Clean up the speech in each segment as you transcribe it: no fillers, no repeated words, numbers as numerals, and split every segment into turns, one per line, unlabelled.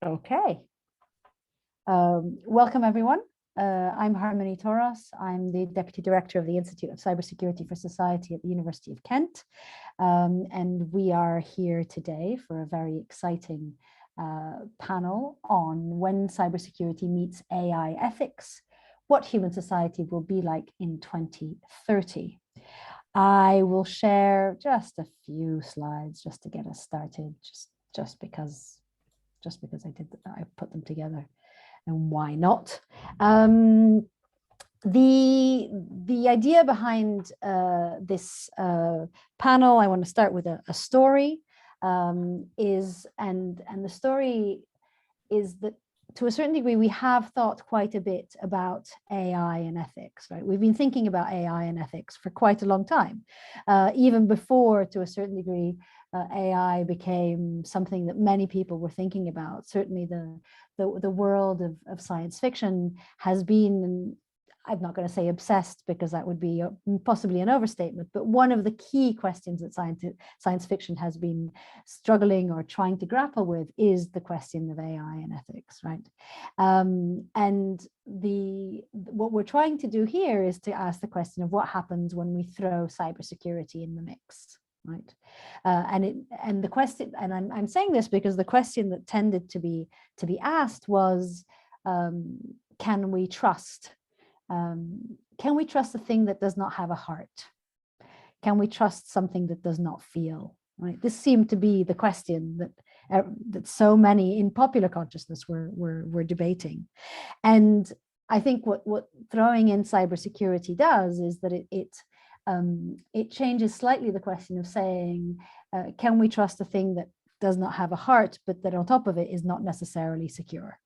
Okay. Welcome, everyone. I'm Harmony Toros. I'm the Deputy Director of the Institute of Cybersecurity for Society at the University of Kent. And we are here today for a very exciting panel on when cybersecurity meets AI ethics, what human society will be like in 2030. I will share just a few slides just to get us started, just because I put them together, and why not? The idea behind this panel, I want to start with a story, and the story is that to a certain degree, we have thought quite a bit about AI and ethics, right? We've been thinking about AI and ethics for quite a long time, even before, to a certain degree, AI became something that many people were thinking about. Certainly the world of science fiction has been, I'm not going to say obsessed because that would be possibly an overstatement, but one of the key questions that science fiction has been struggling or trying to grapple with is the question of AI and ethics, right? And what we're trying to do here is to ask the question of what happens when we throw cybersecurity in the mix. Right, and the question, and I'm saying this because the question that tended to be asked was, can we trust a thing that does not have a heart? Can we trust something that does not feel? Right. This seemed to be the question that so many in popular consciousness were debating, and I think what throwing in cybersecurity does is that it changes slightly the question of saying, can we trust a thing that does not have a heart, but that on top of it is not necessarily secure?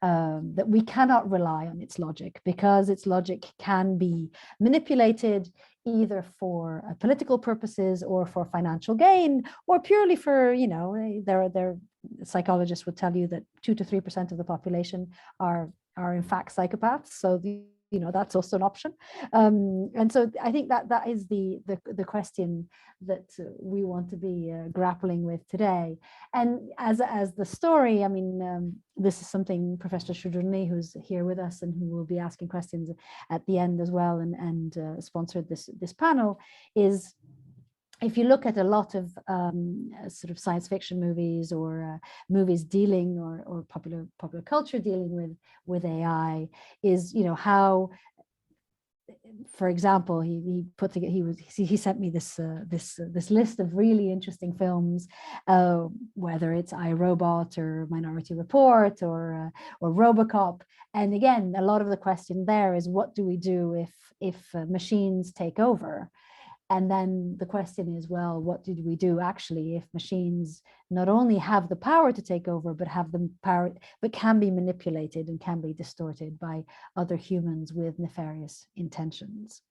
That we cannot rely on its logic because its logic can be manipulated either for political purposes or for financial gain, or purely for, psychologists would tell you that 2 to 3% of the population are in fact psychopaths. So that's also an option. And so I think that is the question that we want to be grappling with today. And as the story, I mean, this is something Professor Shudrunli, who's here with us and who will be asking questions at the end as well, and sponsored this panel, is if you look at a lot of sort of science fiction movies or movies dealing or popular culture dealing with AI, is how, for example, he sent me this list of really interesting films, whether it's I, Robot or Minority Report or RoboCop. And again, a lot of the question there is, what do we do if machines take over? And then the question is, well, what did we do actually if machines not only have the power to take over, but have the power, but can be manipulated and can be distorted by other humans with nefarious intentions?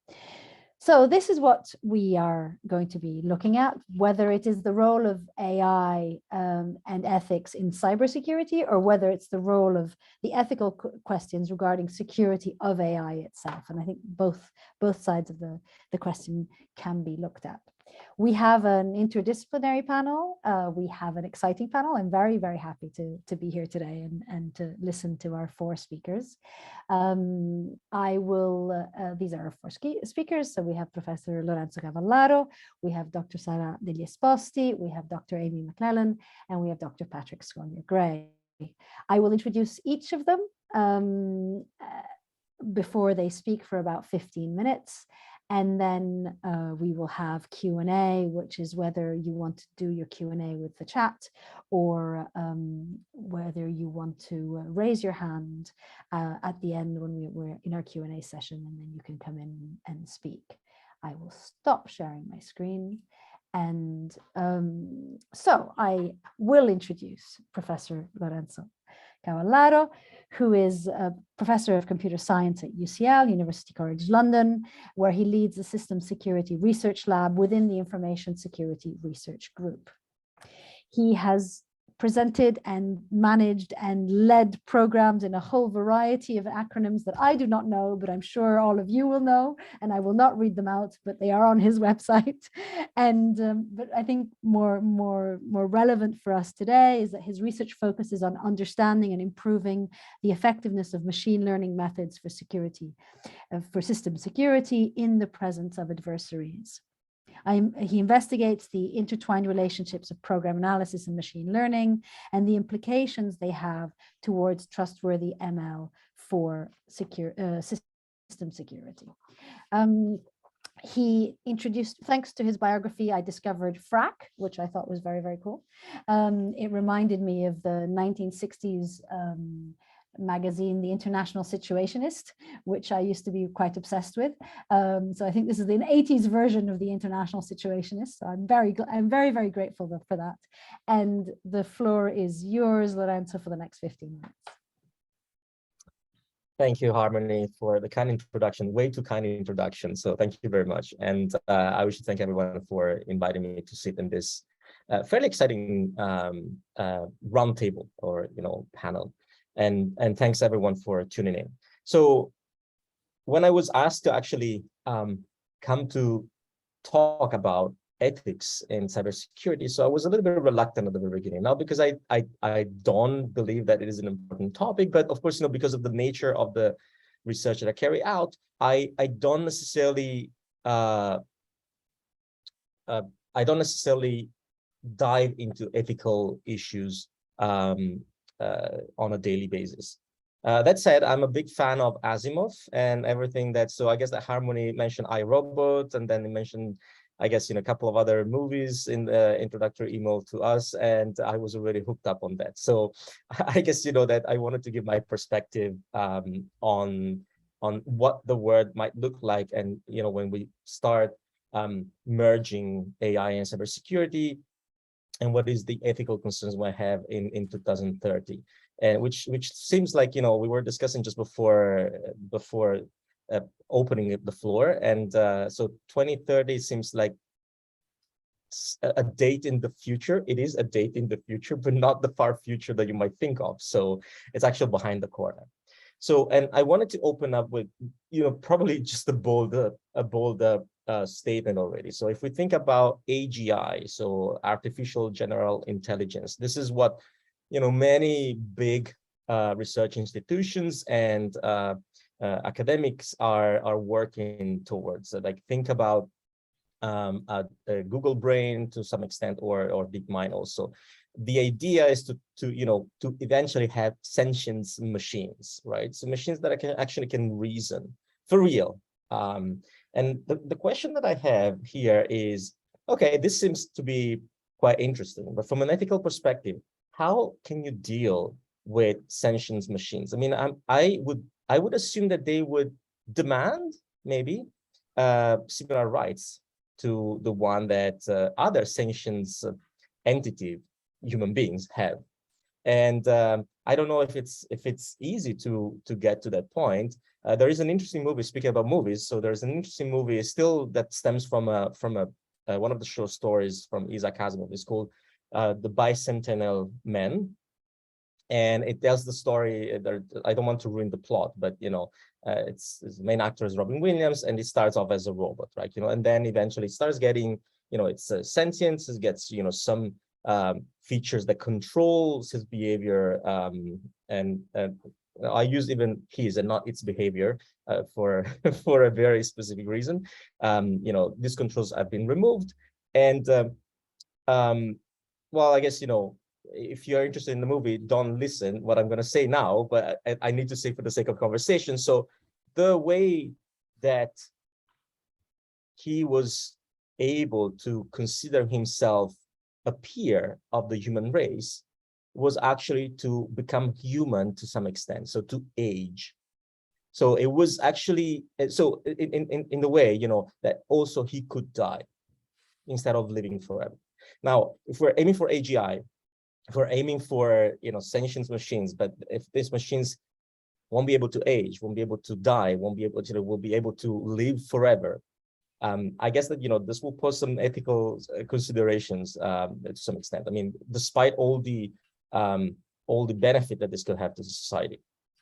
So this is what we are going to be looking at, whether it is the role of AI and ethics in cybersecurity, or whether it's the role of the ethical questions regarding security of AI itself. And I think both sides of the question can be looked at. We have an interdisciplinary panel. We have an exciting panel. I'm very, very happy to be here today and to listen to our 4 speakers. These are our 4 speakers. So we have Professor Lorenzo Cavallaro, we have Dr. Sara degli Esposti, we have Dr. Amy McClellan, and we have Dr. Patrick Sconia-Gray. I will introduce each of them before they speak for about 15 minutes. And then we will have Q&A, which is whether you want to do your Q&A with the chat, or whether you want to raise your hand at the end when we're in our Q&A session, and then you can come in and speak. I will stop sharing my screen. And so I will introduce Professor Lorenzo Cavallaro, who is a professor of computer science at UCL, University College London, where he leads the Systems Security Research Lab within the Information Security Research Group. He has presented and managed and led programs in a whole variety of acronyms that I do not know, but I'm sure all of you will know, and I will not read them out, but they are on his website. And but I think more relevant for us today is that his research focuses on understanding and improving the effectiveness of machine learning methods for security, for system security in the presence of adversaries. He investigates the intertwined relationships of program analysis and machine learning and the implications they have towards trustworthy ML for system security. He introduced, thanks to his biography, I discovered FRAC, which I thought was very, very cool. It reminded me of the 1960s magazine, The International Situationist, which I used to be quite obsessed with. So I think this is the 80s version of The International Situationist. So I'm very, very grateful for that. And the floor is yours, Lorenzo, for the next 15 minutes.
Thank you, Harmony, for the kind introduction, way too kind introduction. So thank you very much. And I wish to thank everyone for inviting me to sit in this fairly exciting roundtable or, panel. And thanks everyone for tuning in. So when I was asked to actually come to talk about ethics in cybersecurity, so I was a little bit reluctant at the very beginning. Not because I don't believe that it is an important topic, but of course, because of the nature of the research that I carry out, I don't necessarily dive into ethical issues on a daily basis. That said, I'm a big fan of Asimov and everything so I guess that Harmony mentioned iRobot, and then he mentioned, I guess, a couple of other movies in the introductory email to us, and I was already hooked up on that. So I guess, that I wanted to give my perspective on what the world might look like, and, when we start merging AI and cybersecurity, and what is the ethical concerns we have in 2030, and which seems like, we were discussing just before opening up the floor, and so 2030 seems like a date in the future. It is a date in the future, but not the far future that you might think of. So it's actually behind the corner. So, and I wanted to open up with, probably just a bold statement already. So if we think about AGI, so artificial general intelligence, this is what, many big research institutions and academics are working towards. So like think about a Google Brain to some extent, or DeepMind also. The idea is to eventually have sentient machines, right? So machines that actually can reason for real. And the question that I have here is, okay, this seems to be quite interesting, but from an ethical perspective, how can you deal with sentient machines? I mean, I would assume that they would demand maybe similar rights to the one that other sentient entity human beings have. And I don't know if it's easy to get to that point. There is an interesting movie, speaking about movies. So there's an interesting movie still that stems from one of the short stories from Isaac Asimov. It's called The Bicentennial Man. And it tells the story. I don't want to ruin the plot, but its main actor is Robin Williams, and it starts off as a robot, right? And then eventually it starts getting, it's sentience. It gets, some features that controls his behavior, and I use even his and not its behavior for for a very specific reason. These controls have been removed, and well, I guess if you're interested in the movie, don't listen what I'm going to say now, but I need to say for the sake of conversation. So the way that he was able to consider himself a peer of the human race was actually to become human to some extent, so to age. So it was actually, so in the way, that also he could die instead of living forever. Now, if we're aiming for AGI, if we're aiming for, sentient machines, but if these machines won't be able to age, won't be able to die, will be able to live forever, I guess that, this will pose some ethical considerations to some extent. I mean, despite all the all the benefit that this could have to society.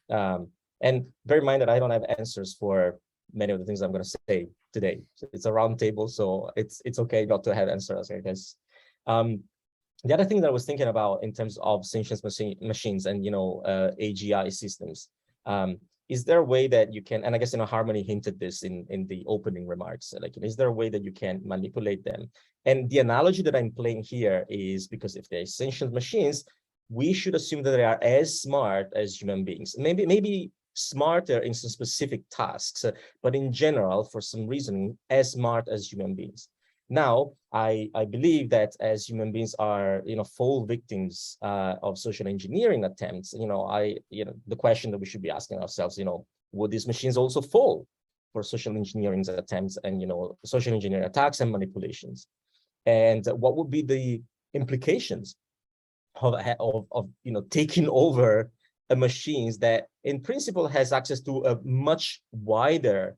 And bear in mind that I don't have answers for many of the things I'm going to say today. So it's a round table, so it's okay not to have answers, I guess. The other thing that I was thinking about in terms of sentient machines and AGI systems, is there a way that you can, and I guess Harmony hinted this in the opening remarks, like is there a way that you can manipulate them? And the analogy that I'm playing here is because if they're sentient machines, we should assume that they are as smart as human beings. Maybe smarter in some specific tasks, but in general, for some reason, as smart as human beings. Now, I believe that as human beings are, fall victims of social engineering attempts, the question that we should be asking ourselves, would these machines also fall for social engineering attempts and, social engineering attacks and manipulations? And what would be the implications of taking over a machines that in principle has access to a much wider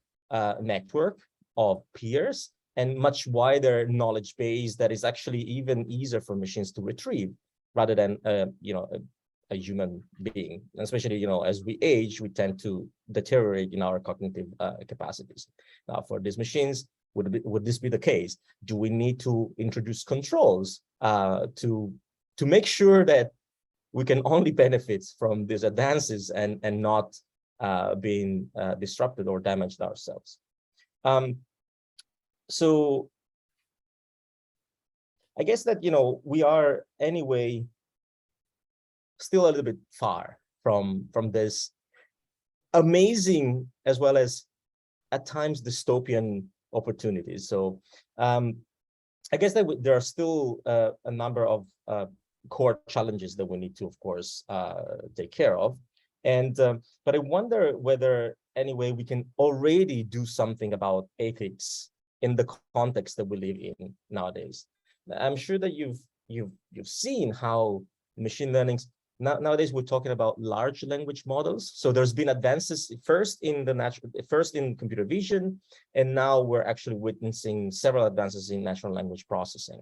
network of peers and much wider knowledge base that is actually even easier for machines to retrieve rather than a human being. And especially as we age, we tend to deteriorate in our cognitive capacities. Now, for these machines, would this be the case? Do we need to introduce controls to make sure that we can only benefit from these advances and not being disrupted or damaged ourselves? So I guess that, we are anyway still a little bit far from this amazing as well as at times dystopian opportunities. So I guess that there are still a number of core challenges that we need to, of course, take care of. And but I wonder whether anyway we can already do something about ethics in the context that we live in nowadays. I'm sure that you've seen how machine learning nowadays we're talking about large language models. So there's been advances first in computer vision, and now we're actually witnessing several advances in natural language processing.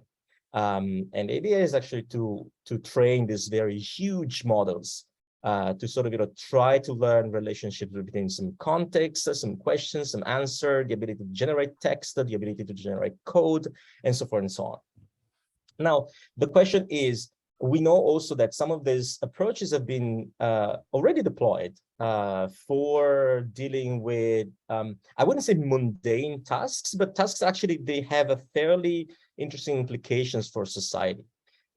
And the idea is actually to train these very huge models to sort of try to learn relationships between some context, some questions, some answer, the ability to generate text, the ability to generate code, and so forth and so on. Now, the question is, we know also that some of these approaches have been already deployed for dealing with, I wouldn't say mundane tasks, but tasks actually they have a fairly interesting implications for society.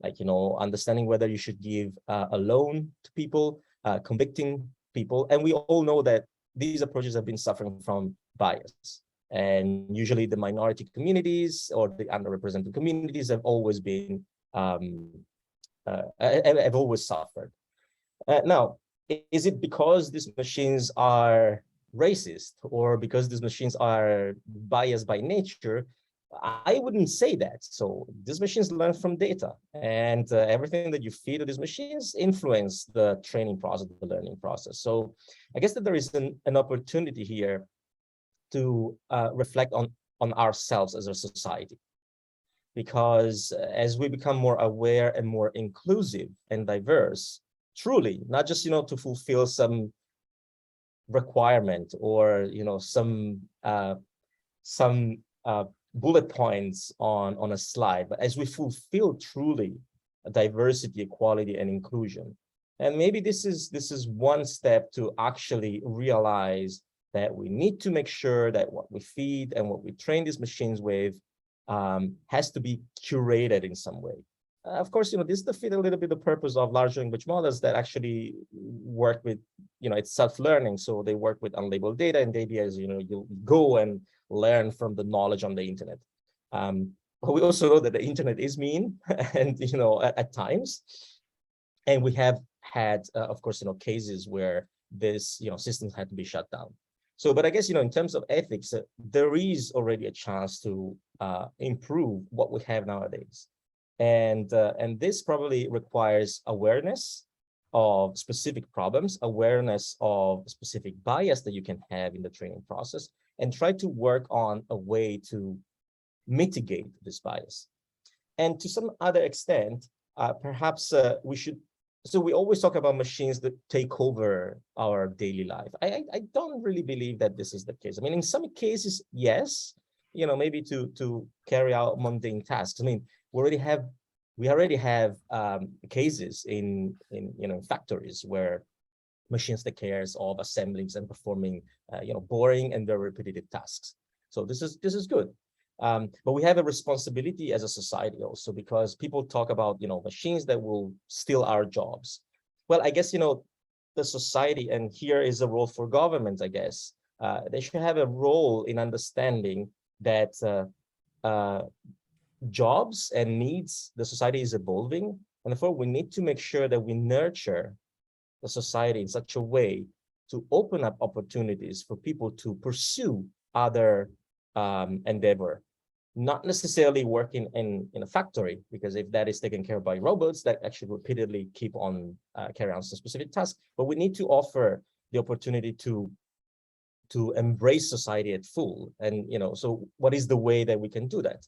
Like, understanding whether you should give a loan to people, convicting people. And we all know that these approaches have been suffering from bias. And usually the minority communities or the underrepresented communities have always been, have always suffered. Now, is it because these machines are racist or because these machines are biased by nature? I wouldn't say that. So these machines learn from data, and everything that you feed to these machines influence the training process, the learning process. So I guess that there is an opportunity here to reflect on ourselves as a society, because as we become more aware and more inclusive and diverse, truly, not just to fulfill some requirement or some bullet points on a slide, but as we fulfill truly diversity, equality, and inclusion. And maybe this is one step to actually realize that we need to make sure that what we feed and what we train these machines with has to be curated in some way. Of course, this defeats a little bit the purpose of large language models that actually work with, it's self-learning. So they work with unlabeled data, and the idea is, you go and learn from the knowledge on the internet. But we also know that the internet is mean, and at times, and we have had, of course, cases where this, systems had to be shut down. So, but I guess, in terms of ethics, there is already a chance to improve what we have nowadays. And this probably requires awareness of specific problems, awareness of specific bias that you can have in the training process, and try to work on a way to mitigate this bias. And to some other extent, perhaps we should so we always talk about machines that take over our daily life. I don't really believe that this is the case. I mean, in some cases, yes, maybe to carry out mundane tasks. I mean, we already have cases in factories where machines take care of assembling and performing boring and very repetitive tasks. So this is good. But we have a responsibility as a society also, because people talk about machines that will steal our jobs. Well, I guess the society, and here is a role for governments, I guess. They should have a role in understanding that jobs and needs, the society is evolving, and therefore we need to make sure that we nurture the society in such a way to open up opportunities for people to pursue other endeavor, not necessarily working in a factory, because if that is taken care of by robots that actually repeatedly keep on carrying out some specific tasks, but we need to offer the opportunity to embrace society at full. And so what is the way that we can do that?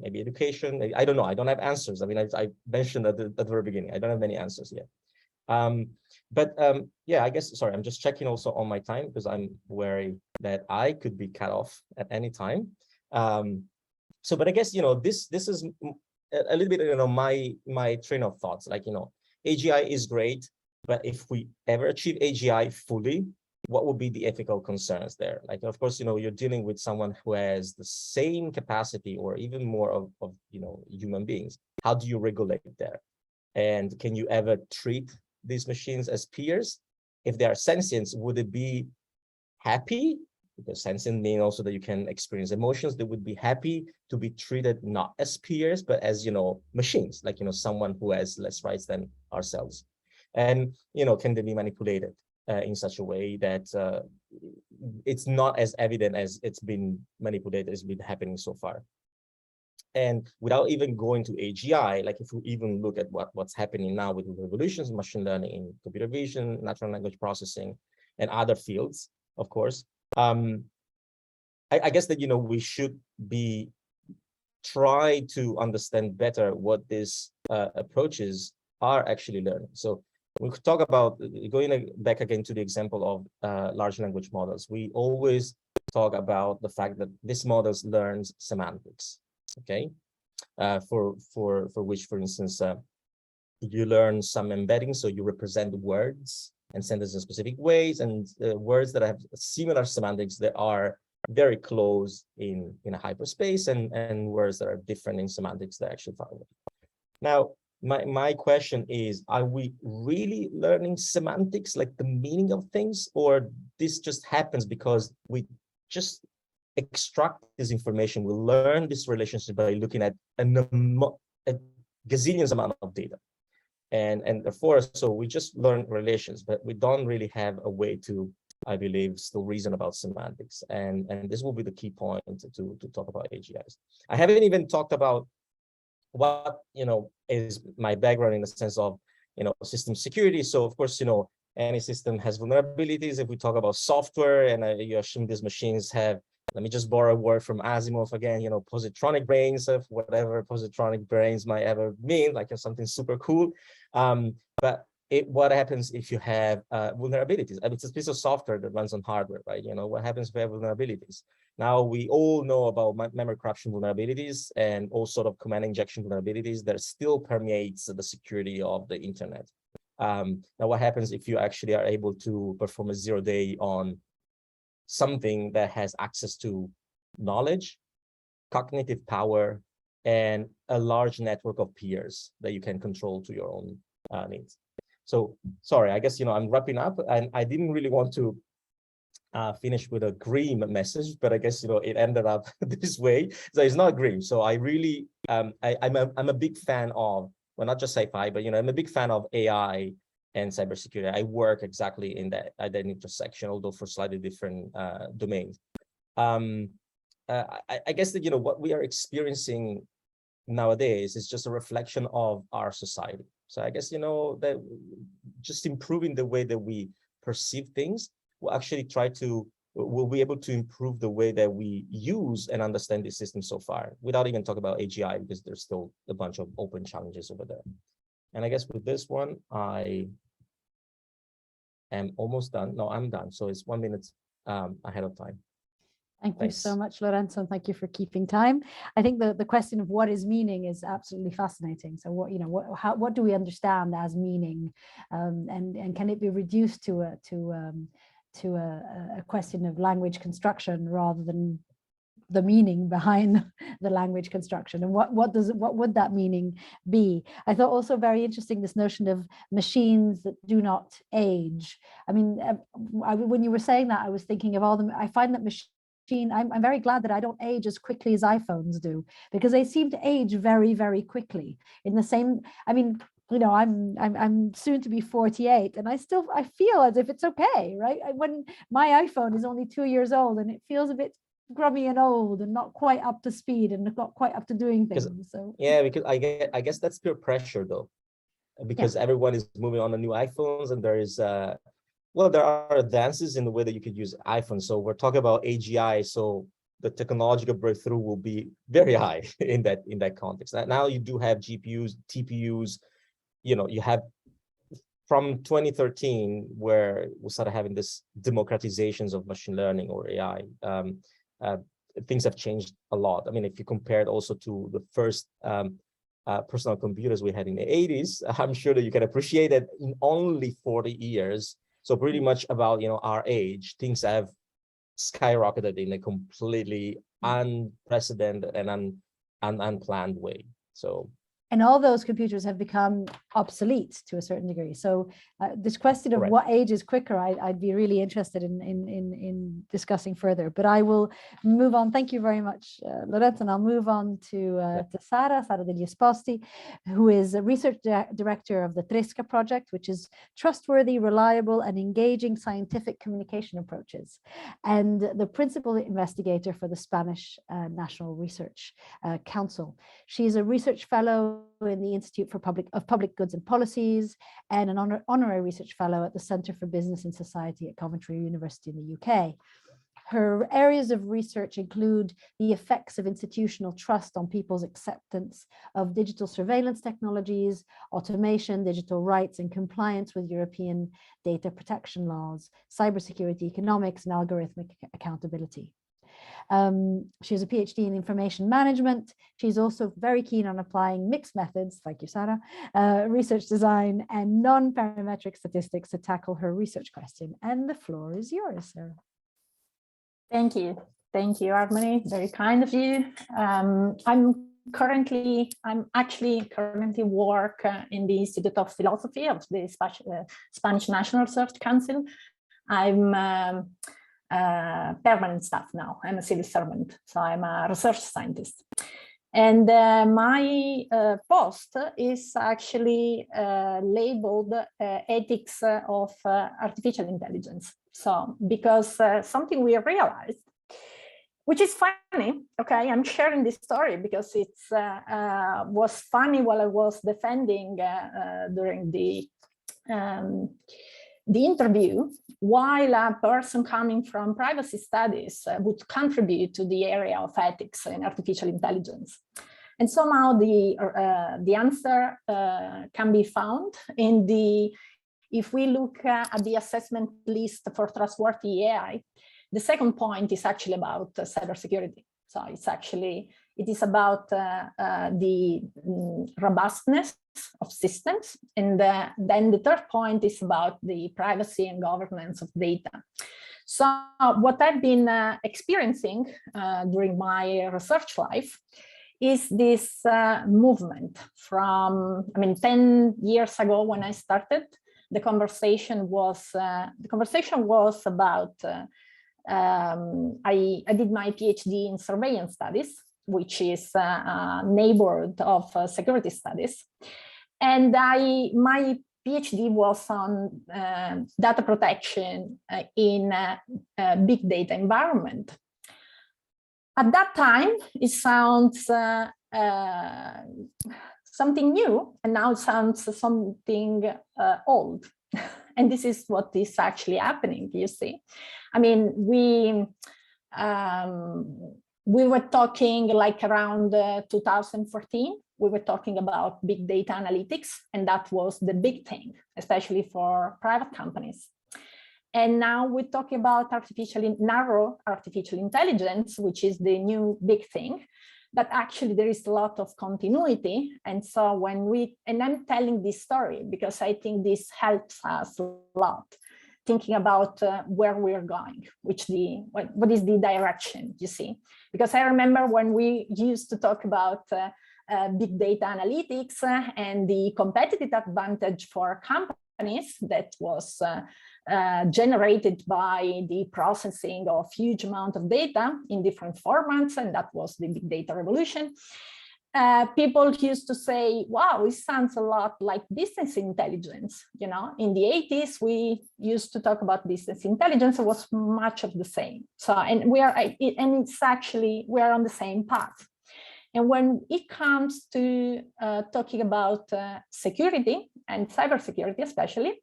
Maybe education. I don't know. I don't have answers. I mean, I mentioned at the very beginning, I don't have many answers yet. Yeah, I guess, sorry, I'm just checking also on my time, because I'm wary that I could be cut off at any time. But I guess, this is a little bit, my train of thoughts. Like, AGI is great, but if we ever achieve AGI fully, what would be the ethical concerns there? Like, of course, you're dealing with someone who has the same capacity or even more of human beings. How do you regulate there? And can you ever treat these machines as peers? If they are sentient, would it be happy? Because sentient means also that you can experience emotions. They would be happy to be treated not as peers, but as machines, like someone who has less rights than ourselves. And can they be manipulated in such a way that it's not as evident as it's been manipulated, it's been happening so far? And without even going to AGI, like if we even look at what's happening now with revolutions in machine learning, in computer vision, natural language processing, and other fields, of course, I guess that we should try to understand better what these approaches are actually learning. So we could talk about, going back again to the example of large language models. We always talk about the fact that these models learns semantics. Okay, for which, for instance, you learn some embedding, so you represent words and sentences in specific ways, and words that have similar semantics that are very close in a hyperspace, and words that are different in semantics that are actually far away. Now, my question is, are we really learning semantics, like the meaning of things, or this just happens because we just extract this information? We learn this relationship by looking at a gazillions amount of data, and therefore, so we just learn relations, but we don't really have a way to, I believe, still reason about semantics. And this will be the key point to talk about AGIs. I haven't even talked about what is my background in the sense of system security. So of course, any system has vulnerabilities. If we talk about software, and you assume these machines have, let me just borrow a word from Asimov again, positronic brains, of whatever positronic brains might ever mean, like something super cool. But what happens if you have vulnerabilities? I mean, it's a piece of software that runs on hardware, right? What happens if we have vulnerabilities? Now, we all know about memory corruption vulnerabilities and all sort of command injection vulnerabilities that still permeates the security of the internet. Now, what happens if you actually are able to perform a 0-day on something that has access to knowledge, cognitive power, and a large network of peers that you can control to your own needs? So, sorry, I guess, I'm wrapping up, and I didn't really want to finish with a grim message, but I guess, it ended up this way. So it's not grim. So I really, I'm a big fan of, well, not just sci-fi, but, I'm a big fan of AI and cybersecurity. I work exactly in that intersection, although for slightly different domains. I guess that, what we are experiencing nowadays is just a reflection of our society. So I guess, that just improving the way that we perceive things will actually we'll be able to improve the way that we use and understand the system so far, without even talking about AGI, because there's still a bunch of open challenges over there. And I guess with this one, I am almost done. No, I'm done. So it's 1 minute ahead of time.
Thank you so
Thanks.
much, Lorenzo, and thank you for keeping time. I think the question of what is meaning is absolutely fascinating. So what do we understand as meaning, and can it be reduced to a question of language construction rather than the meaning behind the language construction, and what would that meaning be? I thought also very interesting this notion of machines that do not age. I mean, when you were saying that, I was thinking of all them. I find that I'm very glad that I don't age as quickly as iPhones do, because they seem to age very, very quickly. In the same, I mean, I'm soon to be 48, and I feel as if it's okay, right? When my iPhone is only 2 years old, and it feels a bit grubby and old and not quite up to speed and not quite up to doing things. So
yeah, because I guess that's peer pressure though, because everyone is moving on the new iPhones, and there is well, there are advances in the way that you could use iPhone. So we're talking about AGI. So the technological breakthrough will be very high in that context. Now you do have GPUs, TPUs. You have from 2013, where we started having this democratizations of machine learning or AI. Things have changed a lot. I mean, if you compare it also to the first personal computers we had in the 80s, I'm sure that you can appreciate that in only 40 years. So pretty much about, our age, things have skyrocketed in a completely unprecedented and unplanned way. So.
And all those computers have become obsolete to a certain degree. So this question of what age is quicker, I'd be really interested in discussing further. But I will move on. Thank you very much, Lorenzo. And I'll move on to Sara degli Esposti, who is a research director of the Tresca project, which is trustworthy, reliable, and engaging scientific communication approaches, and the principal investigator for the Spanish National Research Council. She is a research fellow in the Institute for Public Goods and Policies, and an honorary research fellow at the Centre for Business and Society at Coventry University in the UK. Her areas of research include the effects of institutional trust on people's acceptance of digital surveillance technologies, automation, digital rights, and compliance with European data protection laws, cybersecurity, economics, and algorithmic accountability. She has a PhD in information management. She's also very keen on applying mixed methods, thank you, Sara, research design, and non-parametric statistics to tackle her research question. And the floor is yours, Sara.
Thank you. Thank you, Harmony. Very kind of you. I'm actually currently work in the Institute of Philosophy of the Spanish National Research Council. I'm permanent staff now. I'm a civil servant, so I'm a research scientist. And my post is actually labeled ethics of artificial intelligence. So because something we realized, which is funny, okay, I'm sharing this story because it was funny while I was defending during the interview, while a person coming from privacy studies would contribute to the area of ethics in artificial intelligence. And somehow the answer can be found in if we look at the assessment list for trustworthy AI, the second point is actually about cybersecurity. So it is about the robustness of systems. And then the third point is about the privacy and governance of data. So what I've been experiencing during my research life is this movement from, 10 years ago when I started, the conversation was about, I did my PhD in surveillance studies, which is a neighborhood of security studies. And my PhD was on data protection in a big data environment. At that time, it sounds something new, and now it sounds something old. And this is what is actually happening, you see. we were talking like around 2014, we were talking about big data analytics, and that was the big thing, especially for private companies. And now we're talking about narrow artificial intelligence, which is the new big thing. But actually there is a lot of continuity. And so and I'm telling this story because I think this helps us a lot, thinking about where we're going, what is the direction, you see? Because I remember when we used to talk about big data analytics and the competitive advantage for companies that was generated by the processing of huge amount of data in different formats, and that was the big data revolution. People used to say, wow, it sounds a lot like business intelligence. You know, in the 80s, we used to talk about business intelligence. It was much of the same. So, and it's actually, we are on the same path. And when it comes to talking about security and cybersecurity, especially,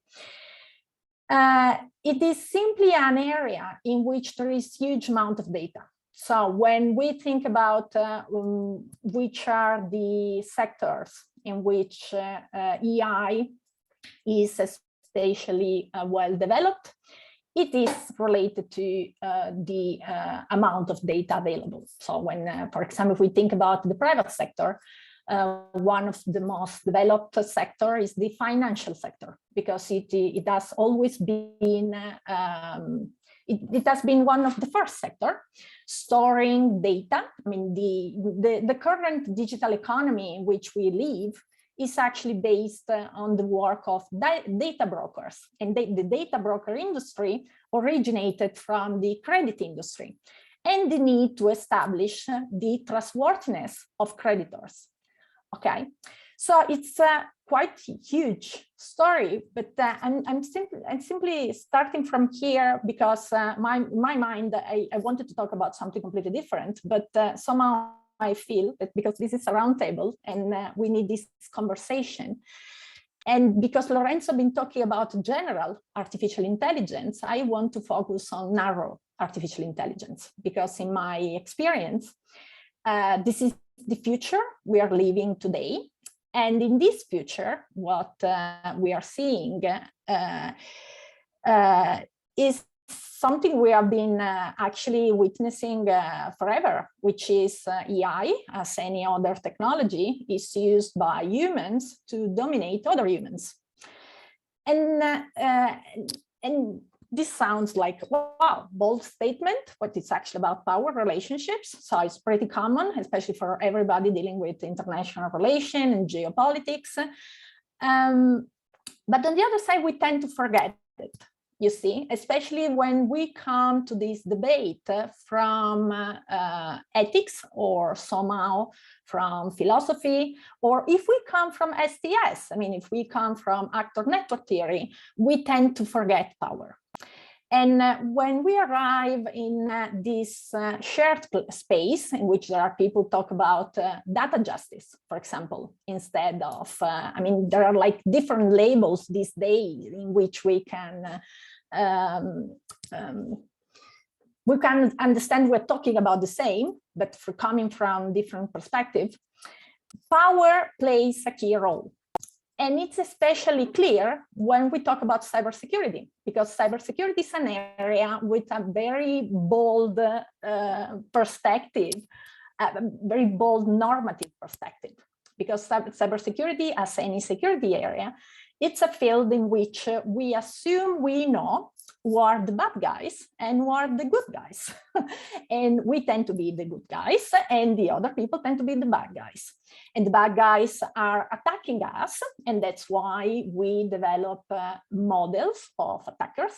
it is simply an area in which there is huge amount of data. So when we think about which are the sectors in which AI is especially well developed, it is related to the amount of data available. So when, for example, if we think about the private sector, one of the most developed sector is the financial sector, because it has always been it has been one of the first sector storing data. I mean, the current digital economy in which we live is actually based on the work of data brokers, and the data broker industry originated from the credit industry and the need to establish the trustworthiness of creditors. Okay, so it's a quite huge story, but I'm simply starting from here because my mind, I wanted to talk about something completely different, but somehow I feel that because this is a roundtable and we need this conversation, and because Lorenzo has been talking about general artificial intelligence, I want to focus on narrow artificial intelligence, because in my experience, this is the future we are living today. And in this future, what we are seeing is something we have been actually witnessing forever, which is AI, as any other technology, is used by humans to dominate other humans. And this sounds like, wow, bold statement, but it's actually about power relationships. So it's pretty common, especially for everybody dealing with international relations and geopolitics. But on the other side, we tend to forget it, you see, especially when we come to this debate from ethics or somehow from philosophy, or if we come from STS, I mean, if we come from actor network theory, we tend to forget power. And when we arrive in this shared space in which there are people talk about data justice, for example, instead of, I mean, there are like different labels these days in which we can understand we're talking about the same, but for coming from different perspectives. Power plays a key role. And it's especially clear when we talk about cybersecurity, because cybersecurity is an area with a very bold perspective, a very bold normative perspective, because cybersecurity, as any security area, it's a field in which we assume we know who are the bad guys and who are the good guys. And we tend to be the good guys, and the other people tend to be the bad guys. And the bad guys are attacking us, and that's why we develop models of attackers.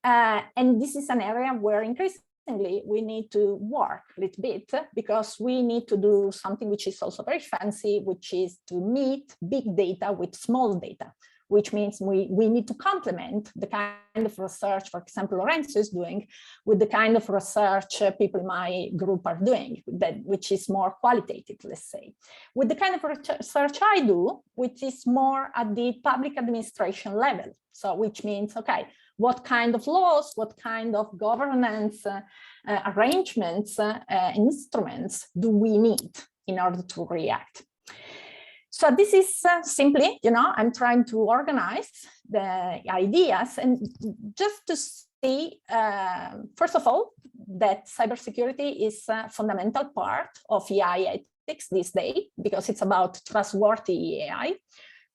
And this is an area where increasingly we need to work a little bit, because we need to do something which is also very fancy, which is to meet big data with small data, which means we need to complement the kind of research, for example, Lorenzo is doing, with the kind of research people in my group are doing, which is more qualitative, let's say. With the kind of research I do, which is more at the public administration level. So which means, okay, what kind of laws, what kind of governance arrangements, instruments do we need in order to react? So this is simply, I'm trying to organize the ideas and just to see, first of all, that cybersecurity is a fundamental part of AI ethics this day, because it's about trustworthy AI,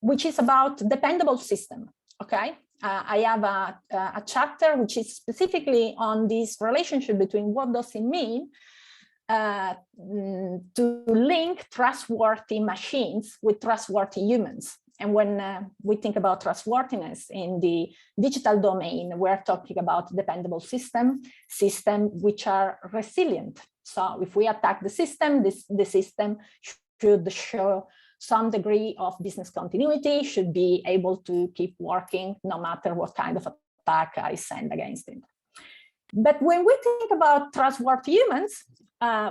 which is about dependable system, okay? I have a chapter which is specifically on this relationship between what does it mean to link trustworthy machines with trustworthy humans. And when we think about trustworthiness in the digital domain, we're talking about dependable systems which are resilient. So if we attack the system, the system should show some degree of business continuity, should be able to keep working no matter what kind of attack I send against it. But when we think about trustworthy humans,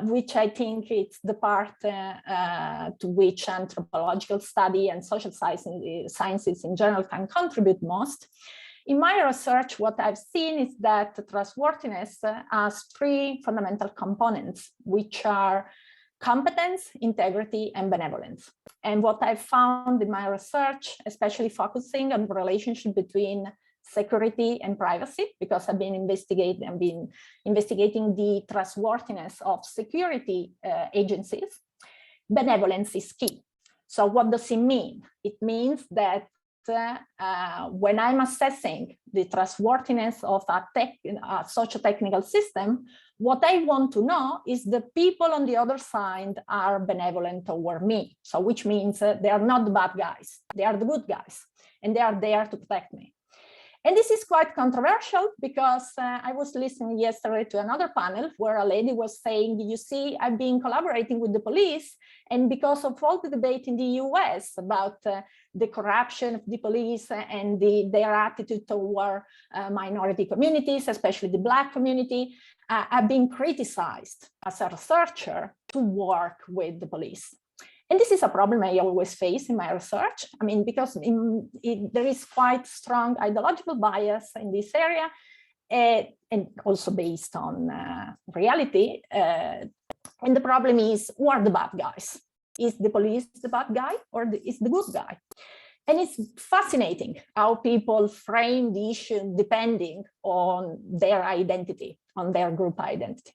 which I think it's the part to which anthropological study and social sciences in general can contribute most, in my research, what I've seen is that trustworthiness has three fundamental components, which are competence, integrity, and benevolence. And what I've found in my research, especially focusing on the relationship between security and privacy, because I've been investigating the trustworthiness of security agencies, benevolence is key. So what does it mean? It means that when I'm assessing the trustworthiness of a socio-technical system, what I want to know is the people on the other side are benevolent toward me. So which means they are not the bad guys, they are the good guys, and they are there to protect me. And this is quite controversial because I was listening yesterday to another panel where a lady was saying, you see, I've been collaborating with the police, and because of all the debate in the US about the corruption of the police and their attitude toward minority communities, especially the Black community, I've been criticized as a researcher to work with the police. And this is a problem I always face in my research. I mean, because there is quite strong ideological bias in this area, and also based on reality. And the problem is, who are the bad guys? Is the police the bad guy, or is the good guy? And it's fascinating how people frame the issue depending on their identity, on their group identity.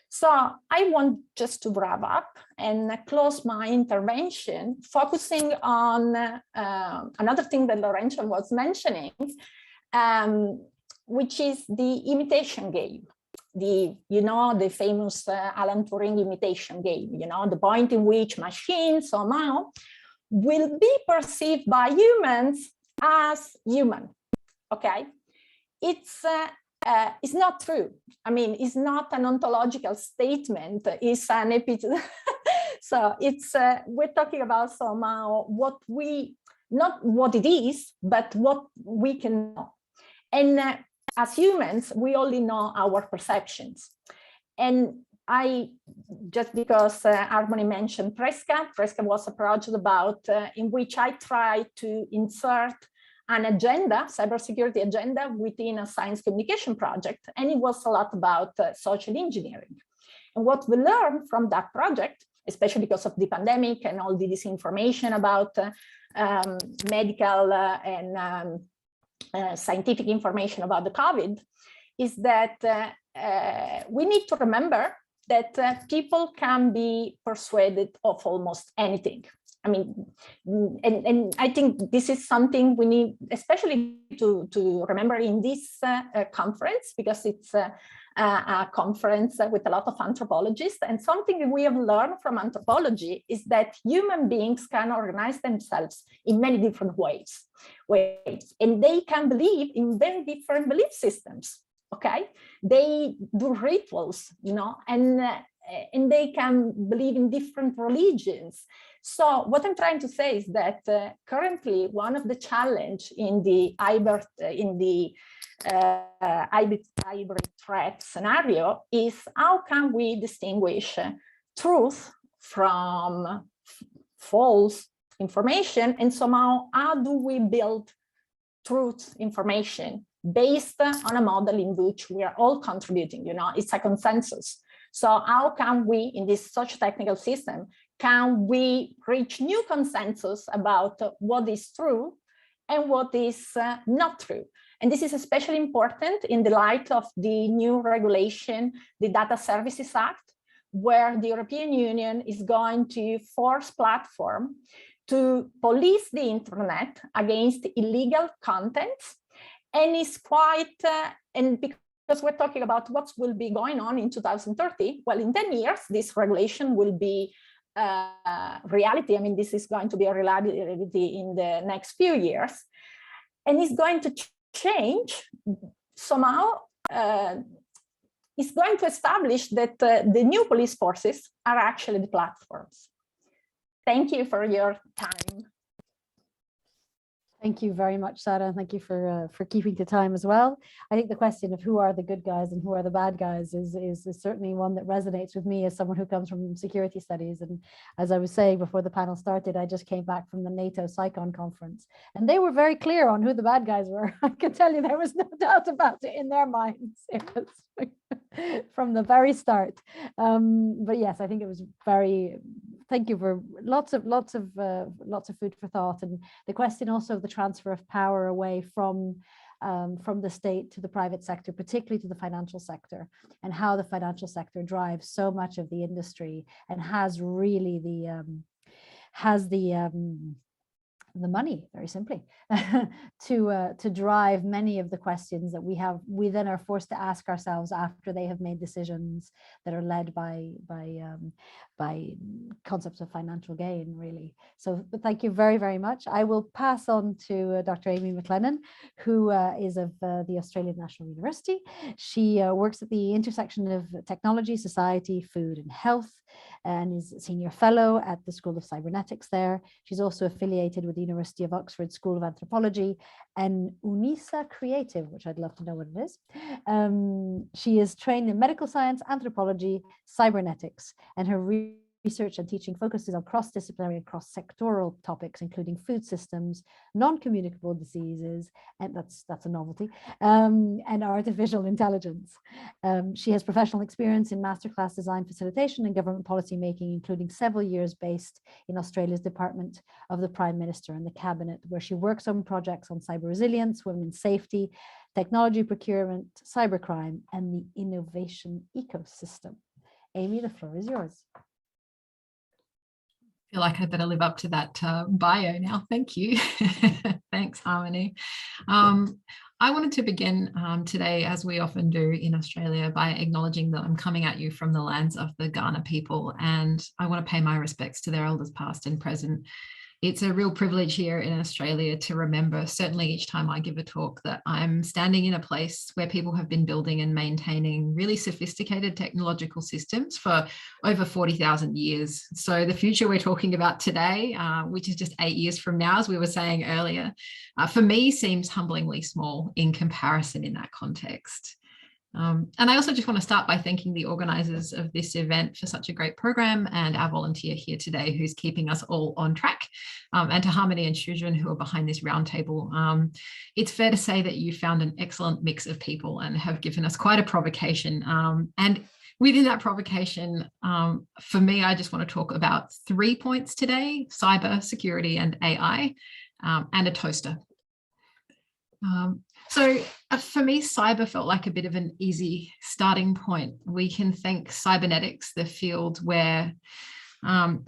So I want just to wrap up and close my intervention, focusing on another thing that Lorenzo was mentioning, which is the imitation game. The famous Alan Turing imitation game, the point in which machines somehow will be perceived by humans as human, okay? It's not true. I mean, it's not an ontological statement, it's an epithet. So it's, we're talking about somehow not what it is, but what we can know. And as humans, we only know our perceptions. And just because Harmony mentioned Fresca was a project about in which I tried to insert an agenda, cybersecurity agenda, within a science communication project, and it was a lot about social engineering. And what we learned from that project, especially because of the pandemic and all the disinformation about medical and scientific information about the COVID, is that we need to remember that people can be persuaded of almost anything. I mean, and I think this is something we need, especially to remember in this conference, because it's a conference with a lot of anthropologists. And something that we have learned from anthropology is that human beings can organize themselves in many different ways, and they can believe in very different belief systems. Okay, they do rituals, and they can believe in different religions. So what I'm trying to say is that currently one of the challenge in the hybrid threat scenario is how can we distinguish truth from false information, and somehow how do we build truth information based on a model in which we are all contributing, you know, it's a consensus. So how can we, in this socio-technical system, can we reach new consensus about what is true and what is not true? And this is especially important in the light of the new regulation, the Data Services Act, where the European Union is going to force platforms to police the internet against illegal contents. And it's quite, and because we're talking about what will be going on in 2030, well, in 10 years, this regulation will be reality. I mean, this is going to be a reality in the next few years. And it's going to change somehow. It's going to establish that the new police forces are actually the platforms. Thank you for your time.
Thank you very much, Sara, and thank you for keeping to time as well. I think the question of who are the good guys and who are the bad guys is certainly one that resonates with me as someone who comes from security studies. And as I was saying before the panel started, I just came back from the NATO SciCon conference, and they were very clear on who the bad guys were. I can tell you there was no doubt about it in their minds. It was from the very start. But yes, I think it was very. Thank you for lots of food for thought, and the question also of the transfer of power away from the state to the private sector, particularly to the financial sector, and how the financial sector drives so much of the industry and has really the money, very simply, to drive many of the questions that we then are forced to ask ourselves after they have made decisions that are led by concepts of financial gain, really. So thank you very, very much. I will pass on to Dr. Amy McLennan, who is of the Australian National University. She works at the intersection of technology, society, food and health, and is a senior fellow at the School of Cybernetics there. She's also affiliated with the University of Oxford School of Anthropology and UNISA Creative, which I'd love to know what it is. She is trained in medical science, anthropology, cybernetics, and her research and teaching focuses on cross-disciplinary and cross-sectoral topics, including food systems, non-communicable diseases, and that's a novelty, and artificial intelligence. She has professional experience in masterclass design facilitation and government policy making, including several years based in Australia's Department of the Prime Minister and the Cabinet, where she works on projects on cyber resilience, women's safety, technology procurement, cybercrime, and the innovation ecosystem. Amy, the floor is yours.
I feel like I better live up to that bio now. Thank you. Thanks, Harmony. I wanted to begin today, as we often do in Australia, by acknowledging that I'm coming at you from the lands of the Kaurna people, and I want to pay my respects to their elders past and present. It's a real privilege here in Australia to remember, certainly each time I give a talk, that I'm standing in a place where people have been building and maintaining really sophisticated technological systems for over 40,000 years. So the future we're talking about today, which is just 8 years from now, as we were saying earlier, for me seems humblingly small in comparison in that context. And I also just want to start by thanking the organisers of this event for such a great program, and our volunteer here today who's keeping us all on track, and to Harmony and Shujan who are behind this roundtable. It's fair to say that you found an excellent mix of people and have given us quite a provocation. And within that provocation, for me, I just want to talk about 3 points today: cyber security and AI, and a toaster. So for me, cyber felt like a bit of an easy starting point. We can thank cybernetics, the field where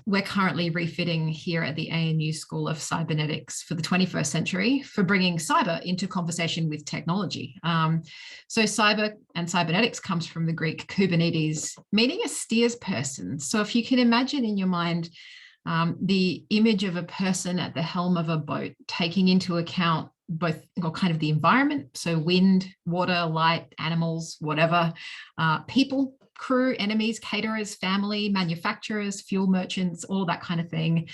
we're currently refitting here at the ANU School of Cybernetics for the 21st century, for bringing cyber into conversation with technology. So cyber and cybernetics comes from the Greek Kubernetes, meaning a steersperson. So if you can imagine in your mind the image of a person at the helm of a boat, taking into account both kind of the environment, so wind, water, light, animals, whatever, people, crew, enemies, caterers, family, manufacturers, fuel merchants, all that kind of thing,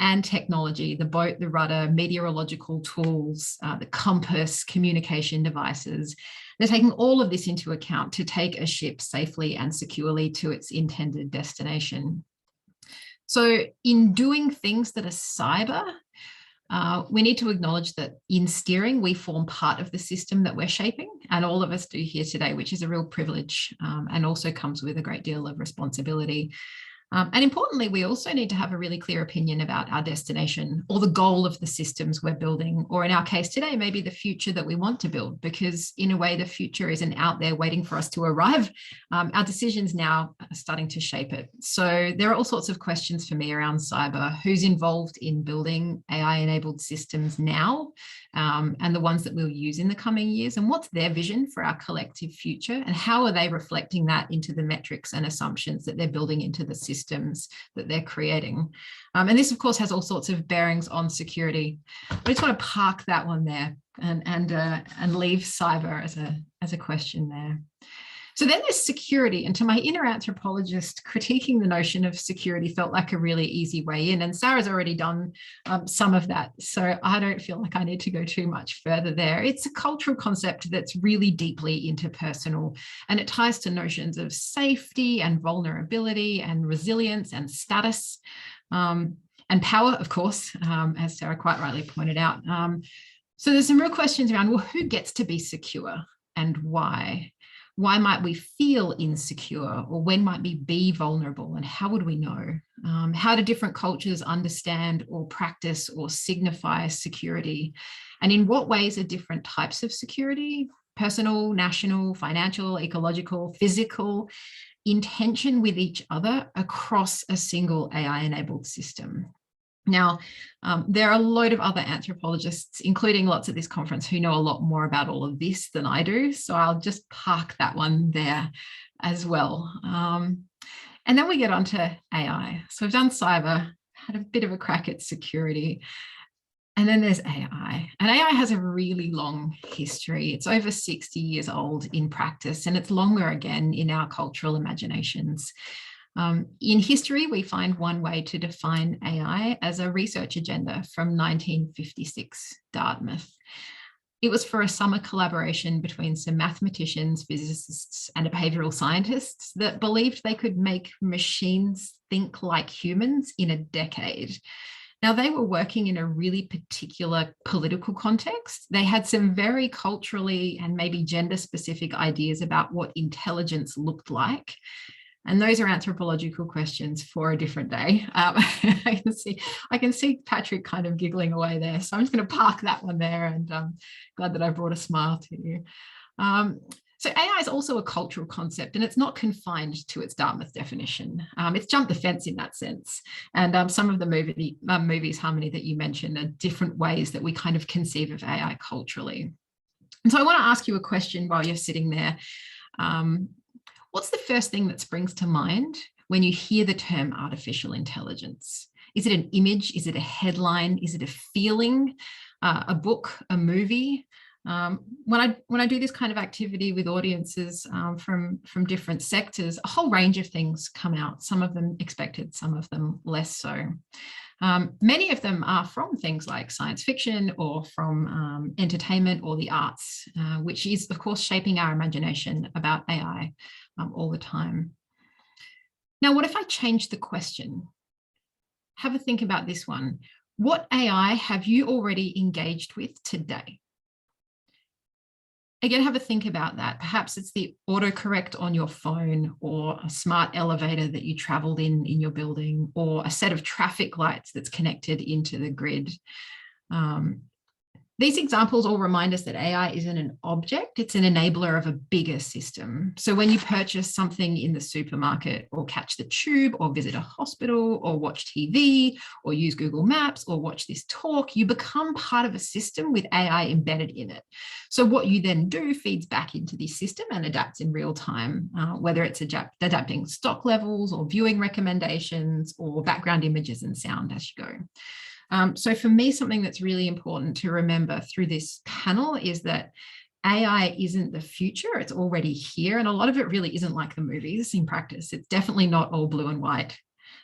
and technology, the boat, the rudder, meteorological tools, the compass, communication devices. They're taking all of this into account to take a ship safely and securely to its intended destination. So in doing things that are cyber, We need to acknowledge that in steering, we form part of the system that we're shaping, and all of us do here today, which is a real privilege and also comes with a great deal of responsibility. And importantly, we also need to have a really clear opinion about our destination or the goal of the systems we're building, or in our case today, maybe the future that we want to build, because in a way, the future isn't out there waiting for us to arrive. Our decisions now are starting to shape it. So there are all sorts of questions for me around cyber. Who's involved in building AI-enabled systems now, and the ones that we'll use in the coming years, and what's their vision for our collective future, and how are they reflecting that into the metrics and assumptions that they're building into the systems that they're creating. And this, of course, has all sorts of bearings on security. I just want to park that one there and leave cyber as a question there. So then there's security, and to my inner anthropologist, critiquing the notion of security felt like a really easy way in, and Sarah's already done some of that, so I don't feel like I need to go too much further there. It's a cultural concept that's really deeply interpersonal, and it ties to notions of safety and vulnerability and resilience and status, and power, of course, as Sarah quite rightly pointed out. So there's some real questions around, well, who gets to be secure and why? Why might we feel insecure, or when might we be vulnerable, and how would we know? How do different cultures understand or practice or signify security? And in what ways are different types of security, personal, national, financial, ecological, physical, in tension with each other across a single AI-enabled system? Now, there are a load of other anthropologists, including lots at this conference, who know a lot more about all of this than I do. So I'll just park that one there as well. And then we get on to AI. So we've done cyber, had a bit of a crack at security. And then there's AI. And AI has a really long history. It's over 60 years old in practice, and it's longer again in our cultural imaginations. In history, we find one way to define AI as a research agenda from 1956, Dartmouth. It was for a summer collaboration between some mathematicians, physicists, and behavioral scientists that believed they could make machines think like humans in a decade. Now, they were working in a really particular political context. They had some very culturally and maybe gender-specific ideas about what intelligence looked like. And those are anthropological questions for a different day. I can see Patrick kind of giggling away there. So I'm just going to park that one there, and I'm glad that I brought a smile to you. So AI is also a cultural concept, and it's not confined to its Dartmouth definition. It's jumped the fence in that sense. And some of the movies, Harmony, that you mentioned are different ways that we kind of conceive of AI culturally. And so I want to ask you a question while you're sitting there. What's the first thing that springs to mind when you hear the term artificial intelligence? Is it an image? Is it a headline? Is it a feeling, a book, a movie? When I do this kind of activity with audiences from different sectors, a whole range of things come out, some of them expected, some of them less so. Many of them are from things like science fiction or from entertainment or the arts, which is, of course, shaping our imagination about AI all the time. Now, what if I change the question? Have a think about this one. What AI have you already engaged with today? Again, have a think about that. Perhaps it's the autocorrect on your phone, or a smart elevator that you traveled in your building, or a set of traffic lights that's connected into the grid. These examples all remind us that AI isn't an object, it's an enabler of a bigger system. So when you purchase something in the supermarket, or catch the tube, or visit a hospital, or watch TV, or use Google Maps, or watch this talk, you become part of a system with AI embedded in it. So what you then do feeds back into the system and adapts in real time, whether it's adapting stock levels or viewing recommendations or background images and sound as you go. So for me, something that's really important to remember through this panel is that AI isn't the future, it's already here. And a lot of it really isn't like the movies in practice. It's definitely not all blue and white.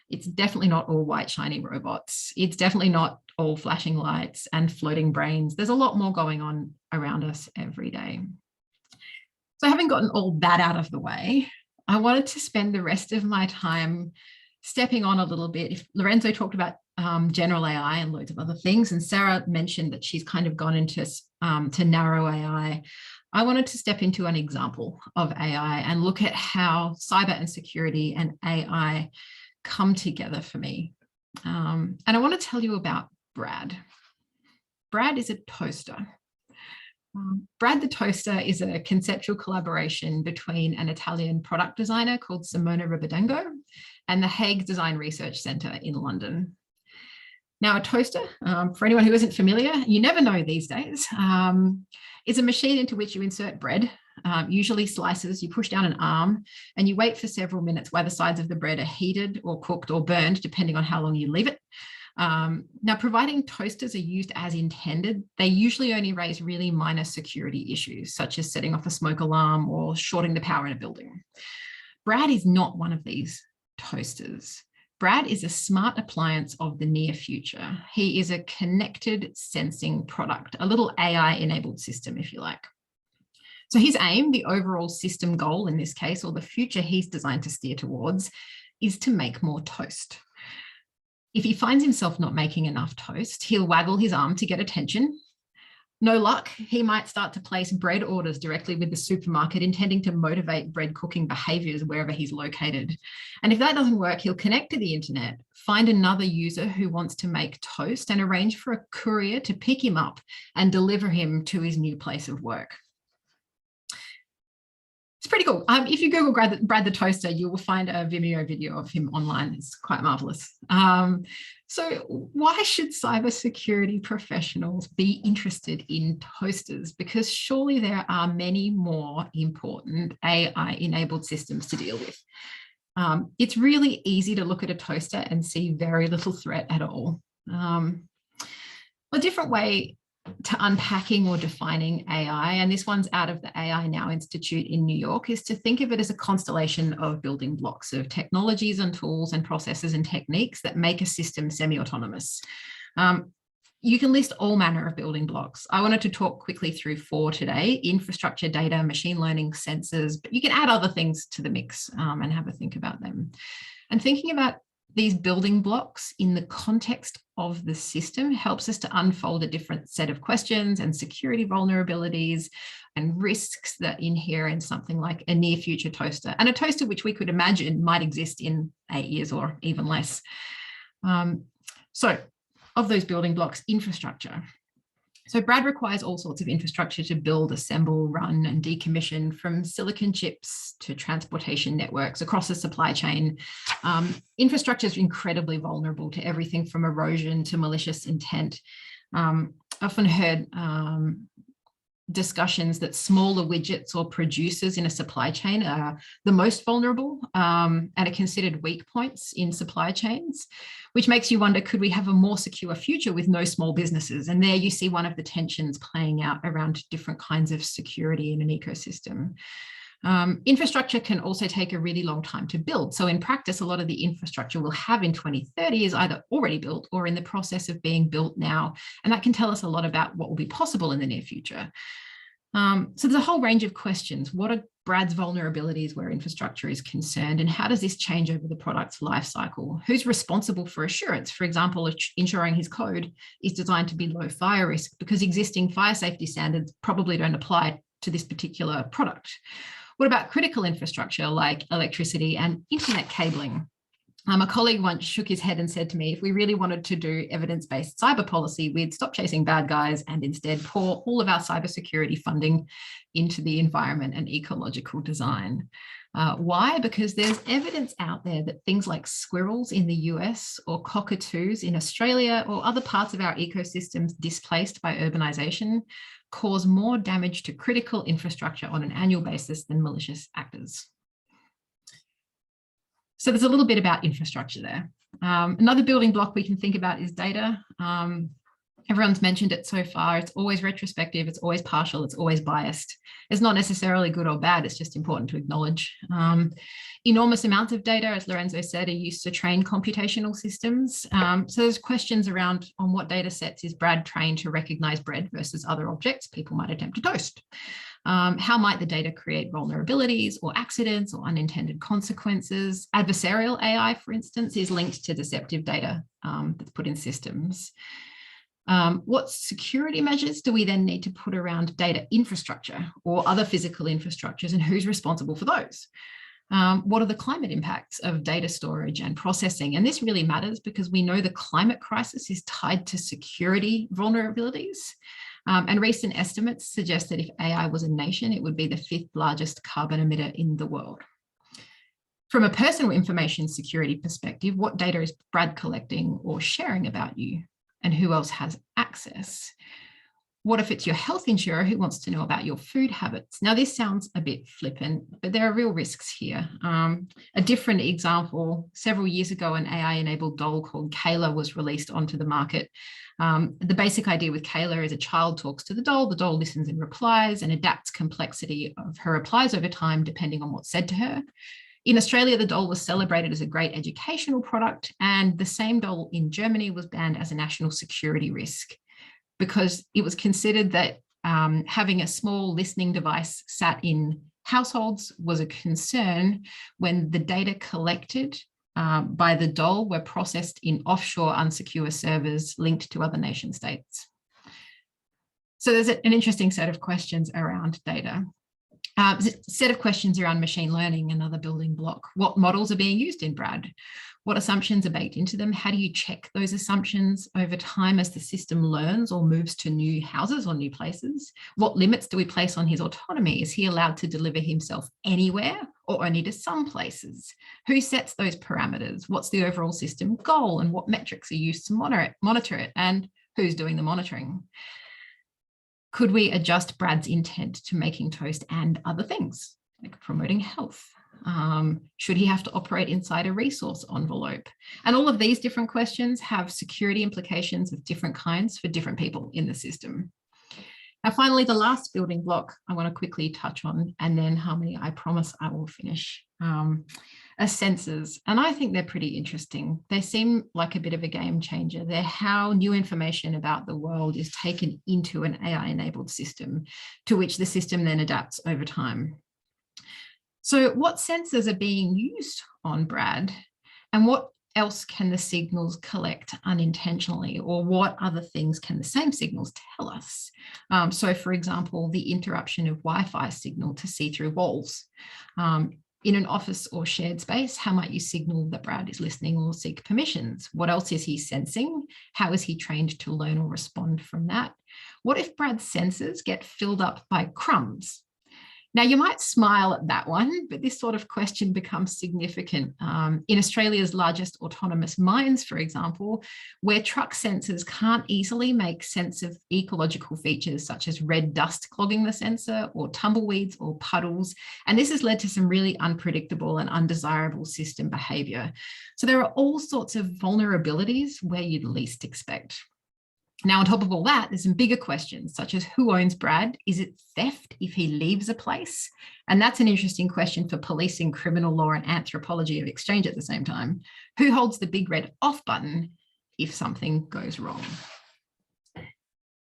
It's definitely not all white, shiny robots. It's definitely not all flashing lights and floating brains. There's a lot more going on around us every day. So having gotten all that out of the way, I wanted to spend the rest of my time stepping on a little bit. If Lorenzo talked about general AI and loads of other things. And Sarah mentioned that she's kind of gone into to narrow AI. I wanted to step into an example of AI and look at how cyber and security and AI come together for me. And I want to tell you about Brad. Brad is a toaster. Brad the Toaster is a conceptual collaboration between an Italian product designer called Simona Ribadengo and the Hague Design Research Centre in London. Now, a toaster, for anyone who isn't familiar, you never know these days, is a machine into which you insert bread, usually slices, you push down an arm, and you wait for several minutes while the sides of the bread are heated or cooked or burned, depending on how long you leave it. Now, providing toasters are used as intended, they usually only raise really minor security issues, such as setting off a smoke alarm or shorting the power in a building. Brad is not one of these toasters. Brad is a smart appliance of the near future. He is a connected sensing product, a little AI-enabled system, if you like. So his aim, the overall system goal in this case, or the future he's designed to steer towards, is to make more toast. If he finds himself not making enough toast, he'll waggle his arm to get attention. No luck, he might start to place bread orders directly with the supermarket, intending to motivate bread cooking behaviours wherever he's located. And if that doesn't work, he'll connect to the internet, find another user who wants to make toast and arrange for a courier to pick him up and deliver him to his new place of work. It's pretty cool. If you Google Brad the Toaster, you will find a Vimeo video of him online. It's quite marvelous. So why should cybersecurity professionals be interested in toasters? Because surely there are many more important AI-enabled systems to deal with. It's really easy to look at a toaster and see very little threat at all. A different way to unpacking or defining AI, and this one's out of the AI Now Institute in New York, is to think of it as a constellation of building blocks of technologies and tools and processes and techniques that make a system semi-autonomous. You can list all manner of building blocks. I wanted to talk quickly through 4 today: infrastructure, data, machine learning, sensors, but you can add other things to the mix and have a think about them. And thinking about these building blocks in the context of the system helps us to unfold a different set of questions and security vulnerabilities and risks that inhere in something like a near future toaster, and a toaster which we could imagine might exist in 8 years or even less. So of those building blocks, infrastructure. So Brad requires all sorts of infrastructure to build, assemble, run, and decommission, from silicon chips to transportation networks across the supply chain. Infrastructure is incredibly vulnerable to everything from erosion to malicious intent. I've often heard discussions that smaller widgets or producers in a supply chain are the most vulnerable and are considered weak points in supply chains, which makes you wonder, could we have a more secure future with no small businesses? And there you see one of the tensions playing out around different kinds of security in an ecosystem. Infrastructure can also take a really long time to build. So in practice, a lot of the infrastructure we'll have in 2030 is either already built or in the process of being built now. And that can tell us a lot about what will be possible in the near future. So there's a whole range of questions. What are Brad's vulnerabilities where infrastructure is concerned, and how does this change over the product's life cycle? Who's responsible for assurance? For example, ensuring his code is designed to be low fire risk, because existing fire safety standards probably don't apply to this particular product. What about critical infrastructure like electricity and internet cabling? A colleague once shook his head and said to me, if we really wanted to do evidence-based cyber policy, we'd stop chasing bad guys and instead pour all of our cybersecurity funding into the environment and ecological design. Why? Because there's evidence out there that things like squirrels in the US or cockatoos in Australia or other parts of our ecosystems displaced by urbanization cause more damage to critical infrastructure on an annual basis than malicious actors. So there's a little bit about infrastructure there. Another building block we can think about is data. Everyone's mentioned it so far. It's always retrospective, it's always partial, it's always biased. It's not necessarily good or bad, it's just important to acknowledge. Enormous amounts of data, as Lorenzo said, are used to train computational systems. So there's questions around on what data sets is Brad trained to recognize bread versus other objects people might attempt to toast. How might the data create vulnerabilities or accidents or unintended consequences? Adversarial AI, for instance, is linked to deceptive data that's put in systems. What security measures do we then need to put around data infrastructure or other physical infrastructures, and who's responsible for those? What are the climate impacts of data storage and processing? And this really matters because we know the climate crisis is tied to security vulnerabilities. And recent estimates suggest that if AI was a nation, it would be the 5th largest carbon emitter in the world. From a personal information security perspective, what data is Brad collecting or sharing about you? And who else has access? What if it's your health insurer who wants to know about your food habits? Now, this sounds a bit flippant, but there are real risks here. A different example, several years ago, an AI-enabled doll called Kayla was released onto the market. The basic idea with Kayla is a child talks to the doll listens and replies and adapts complexity of her replies over time, depending on what's said to her. In Australia, the doll was celebrated as a great educational product, and the same doll in Germany was banned as a national security risk because it was considered that having a small listening device sat in households was a concern when the data collected by the doll were processed in offshore unsecure servers linked to other nation states. So there's an interesting set of questions around data. Set of questions around machine learning, another building block. What models are being used in Brad? What assumptions are baked into them? How do you check those assumptions over time as the system learns or moves to new houses or new places? What limits do we place on his autonomy? Is he allowed to deliver himself anywhere or only to some places? Who sets those parameters? What's the overall system goal, and what metrics are used to monitor it? And who's doing the monitoring? Could we adjust Brad's intent to making toast and other things, like promoting health? Should he have to operate inside a resource envelope? And all of these different questions have security implications of different kinds for different people in the system. Now, finally, the last building block I want to quickly touch on, and then Harmony, I promise I will finish, are sensors. And I think they're pretty interesting. They seem like a bit of a game changer. They're how new information about the world is taken into an AI-enabled system, to which the system then adapts over time. So what sensors are being used on Brad, and what else can the signals collect unintentionally, or what other things can the same signals tell us? So for example, the interruption of Wi-Fi signal to see through walls. In an office or shared space, how might you signal that Brad is listening or seek permissions? What else is he sensing? How is he trained to learn or respond from that? What if Brad's sensors get filled up by crumbs? Now, you might smile at that one, but this sort of question becomes significant. In Australia's largest autonomous mines, for example, where truck sensors can't easily make sense of ecological features such as red dust clogging the sensor, or tumbleweeds or puddles. And this has led to some really unpredictable and undesirable system behavior. So there are all sorts of vulnerabilities where you'd least expect. Now, on top of all that, there's some bigger questions, such as who owns Brad? Is it theft if he leaves a place? And that's an interesting question for policing, criminal law, and anthropology of exchange at the same time. Who holds the big red off button if something goes wrong?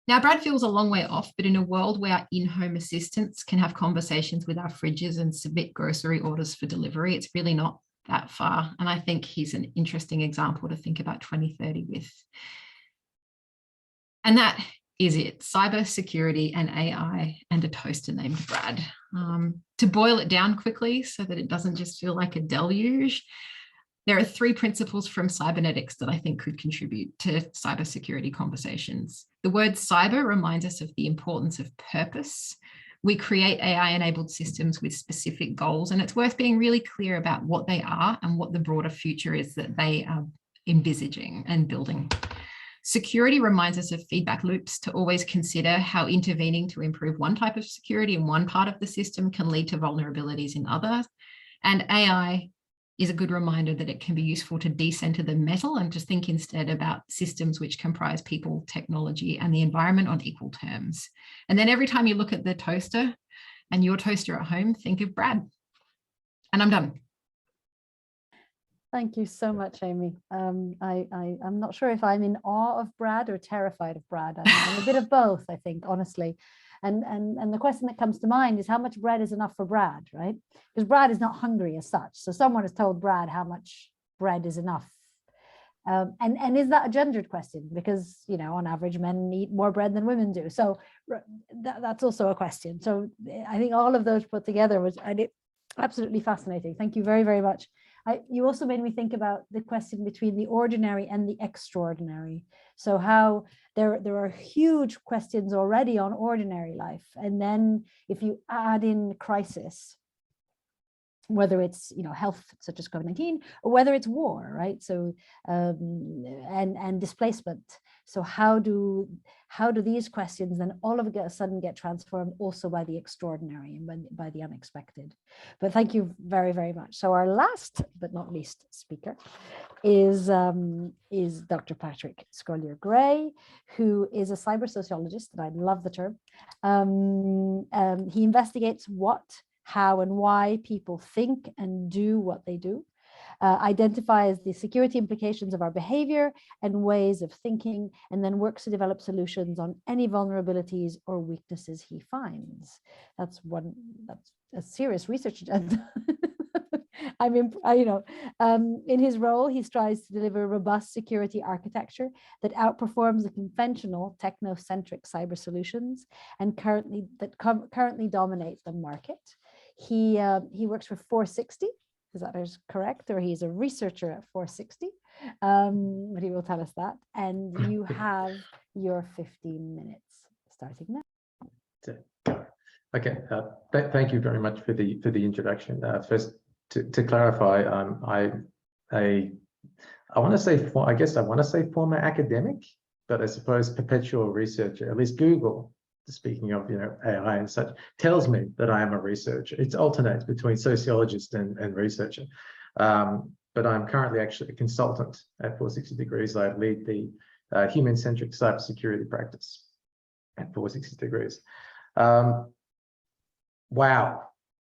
Now, Brad feels a long way off, but in a world where our in-home assistants can have conversations with our fridges and submit grocery orders for delivery, it's really not that far. And I think he's an interesting example to think about 2030 with. And that is it, cybersecurity and AI and a toaster named Brad. To boil it down quickly so that it doesn't just feel like a deluge, there are 3 principles from cybernetics that I think could contribute to cybersecurity conversations. The word cyber reminds us of the importance of purpose. We create AI-enabled systems with specific goals, and it's worth being really clear about what they are and what the broader future is that they are envisaging and building. Security reminds us of feedback loops, to always consider how intervening to improve one type of security in one part of the system can lead to vulnerabilities in others. And AI is a good reminder that it can be useful to decenter the metal and to think instead about systems which comprise people, technology, and the environment on equal terms. And then every time you look at the toaster and your toaster at home, think of Brad. And I'm done.
Thank you so much, Amy. I'm not sure if I'm in awe of Brad or terrified of Brad. I'm a bit of both, I think, honestly. And the question that comes to mind is how much bread is enough for Brad, right? Because Brad is not hungry as such. So someone has told Brad how much bread is enough. And is that a gendered question? Because, you know, on average, men eat more bread than women do. So that's also a question. So I think all of those put together was absolutely fascinating. Thank you very, very much. You also made me think about the question between the ordinary and the extraordinary. So how there are huge questions already on ordinary life. And then if you add in crisis, whether it's, you know, health such as COVID-19, or whether it's war, right? So and displacement. So how do these questions then all of a sudden get transformed also by the extraordinary and by the unexpected? But thank you very, very much. So our last but not least speaker is Dr. Patrick Scolyer-Gray, who is a cyber sociologist, and I love the term. He investigates what, how, and why people think and do what they do, identifies the security implications of our behavior and ways of thinking, and then works to develop solutions on any vulnerabilities or weaknesses he finds. That's a serious research agenda. I mean, in his role, he strives to deliver robust security architecture that outperforms the conventional technocentric cyber solutions and currently dominate the market. He works for 460. Is that correct? Or he's a researcher at 460, but he will tell us that. And you have your 15 minutes starting now.
Okay, thank you very much for the introduction. First, to clarify, I want to say, I guess I want to say former academic, but I suppose perpetual researcher. At least Google, speaking of, you know, AI and such, tells me that I am a researcher. It alternates between sociologist and researcher. But I'm currently actually a consultant at 460 Degrees. I lead the human-centric cybersecurity practice at 460 Degrees. Wow,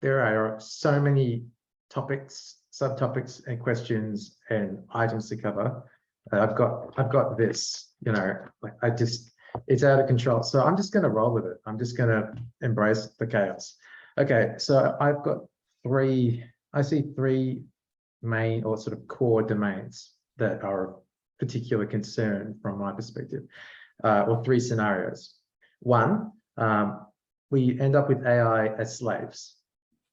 there are so many topics, subtopics, and questions and items to cover. I've got this, you know, like it's out of control. So I'm just going to roll with it. I'm just going to embrace the chaos. Okay, so I've got I see three main or sort of core domains that are of particular concern from my perspective, or three scenarios. One, we end up with AI as slaves,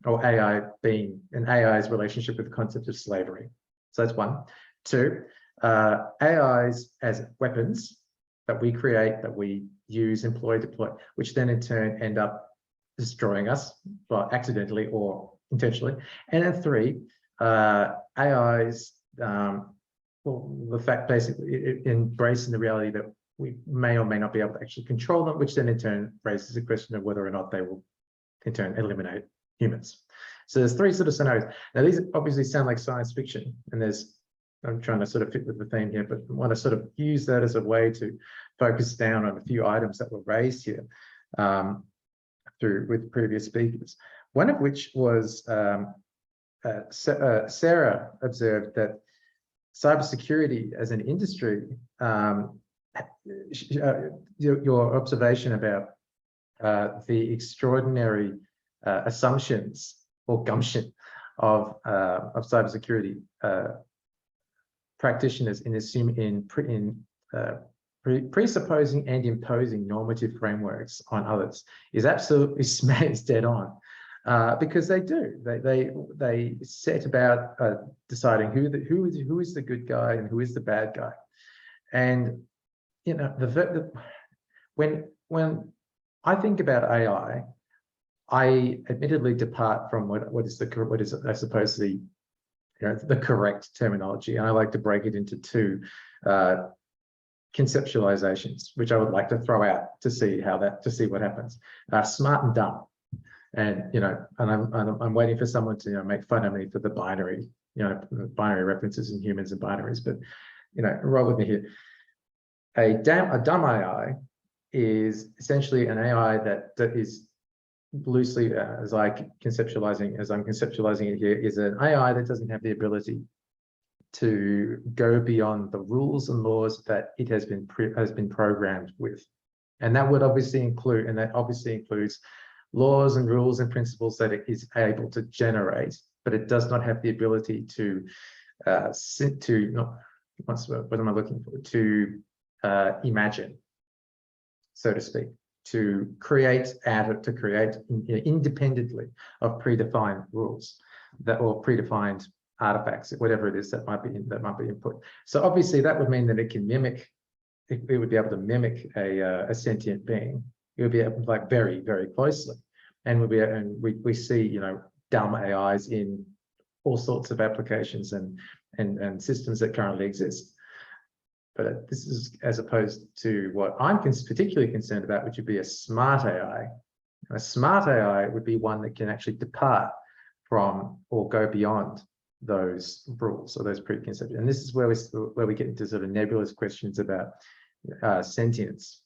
or AI being an AI's relationship with the concept of slavery. So that's one. Two, AIs as weapons that we create, that we use, employ, deploy, which then in turn end up destroying us, well, accidentally or intentionally. And then three, AIs, well, the fact basically embracing the reality that we may or may not be able to actually control them, which then in turn raises the question of whether or not they will in turn eliminate humans. So there's three sort of scenarios. Now these obviously sound like science fiction, and I'm trying to sort of fit with the theme here, but I want to sort of use that as a way to focus down on a few items that were raised here with previous speakers. One of which was Sarah observed that cybersecurity as an industry, your observation about the extraordinary assumptions or gumption of cybersecurity practitioners in presupposing and imposing normative frameworks on others is absolutely smash dead on, because they do. They set about deciding who is the good guy and who is the bad guy, and you know when I think about AI, I admittedly depart from what is I suppose the correct terminology, and I like to break it into two conceptualizations, which I would like to throw out to see what happens. Smart and dumb, and I'm waiting for someone to make fun of me for the binary references in humans and binaries, but roll with me here. A dumb AI is essentially an AI that is loosely, as I'm conceptualizing it here, is an AI that doesn't have the ability to go beyond the rules and laws that it has been programmed with. And that would obviously include, and that obviously includes laws and rules and principles that it is able to generate, but it does not have the ability to what am I looking for? To imagine, so to speak, to create independently of predefined rules or predefined artifacts, whatever it is that might be input. So obviously that would mean that it can mimic. It would be able to mimic a sentient being. It would be able, like, very, very closely, and we see dumb AIs in all sorts of applications and systems that currently exist. But this is as opposed to what I'm particularly concerned about, which would be a smart AI. A smart AI would be one that can actually depart from or go beyond those rules or those preconceptions. And this is where we get into sort of nebulous questions about sentience,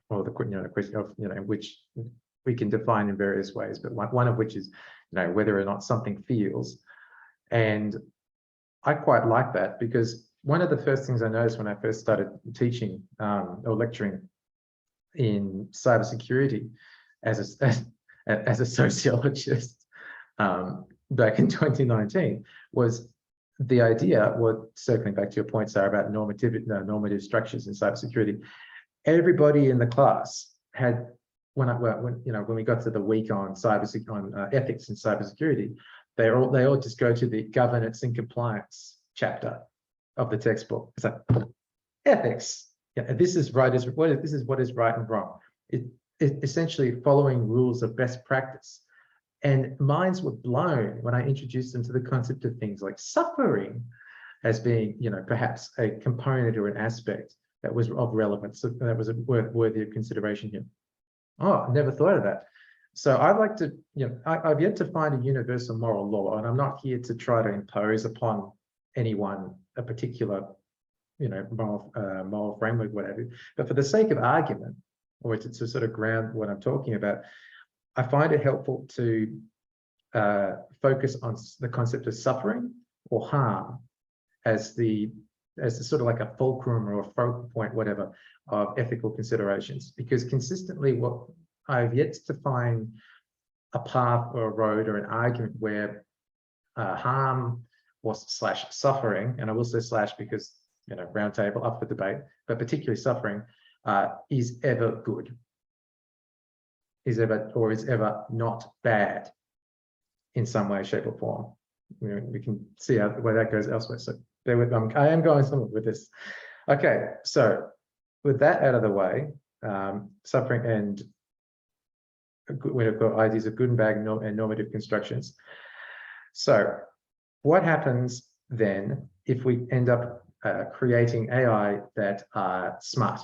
or the question of which we can define in various ways, but one of which is whether or not something feels. And I quite like that, because one of the first things I noticed when I first started teaching or lecturing in cybersecurity as a sociologist back in 2019 was the idea, circling back to your point, Sarah, about normative structures in cybersecurity. Everybody in the class had, when we got to the week on ethics in cybersecurity, they all just go to the governance and compliance chapter of the textbook. It's like, ethics. Yeah, this is right. This is what is right and wrong. It essentially following rules of best practice. And minds were blown when I introduced them to the concept of things like suffering as being, perhaps a component or an aspect that was of relevance, that was worthy of consideration here. Oh, I never thought of that. So I'd like to, I've yet to find a universal moral law, and I'm not here to try to impose upon anyone a particular, moral framework, whatever. But for the sake of argument, or to sort of ground what I'm talking about, I find it helpful to focus on the concept of suffering or harm as the sort of like a fulcrum or a focal point, whatever, of ethical considerations. Because consistently, what I've yet to find a path or a road or an argument where harm or / suffering, and I will say / because round table up for debate, but particularly suffering is ever good. Is ever not bad in some way, shape, or form. We can see where that goes elsewhere. So bear with me. I am going somewhere with this. Okay, so with that out of the way, suffering and we've got ideas of good and bad and normative constructions. So what happens then if we end up creating AI that are smart?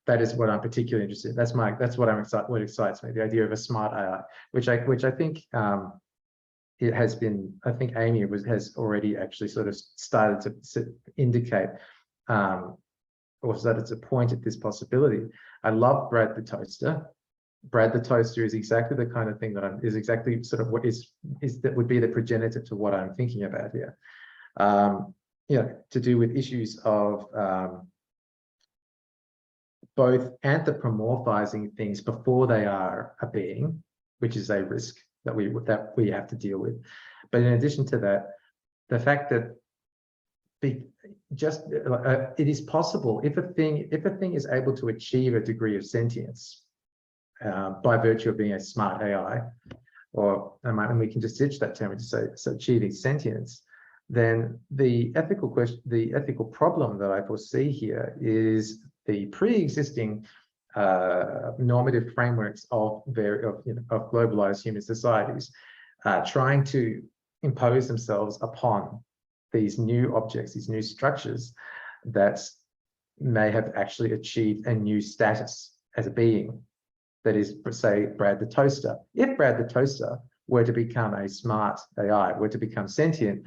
That is what I'm particularly interested in. That's what excites me, the idea of a smart AI, which I think it has been, I think Amy has already actually sort of started to indicate or started to point at this possibility. I love Brad the Toaster. Brad the Toaster is exactly the kind of thing that is exactly sort of what that would be the progenitor to what I'm thinking about here. To do with issues of both anthropomorphizing things before they are a being, which is a risk that we have to deal with. But in addition to that, the fact that it is possible if a thing is able to achieve a degree of sentience by virtue of being a smart AI, and we can just ditch that term and just say so achieving sentience, then the ethical problem that I foresee here is the pre-existing normative frameworks of globalized human societies trying to impose themselves upon these new objects, these new structures that may have actually achieved a new status as a being. That is, say, Brad the Toaster. If Brad the Toaster were to become a smart AI, were to become sentient,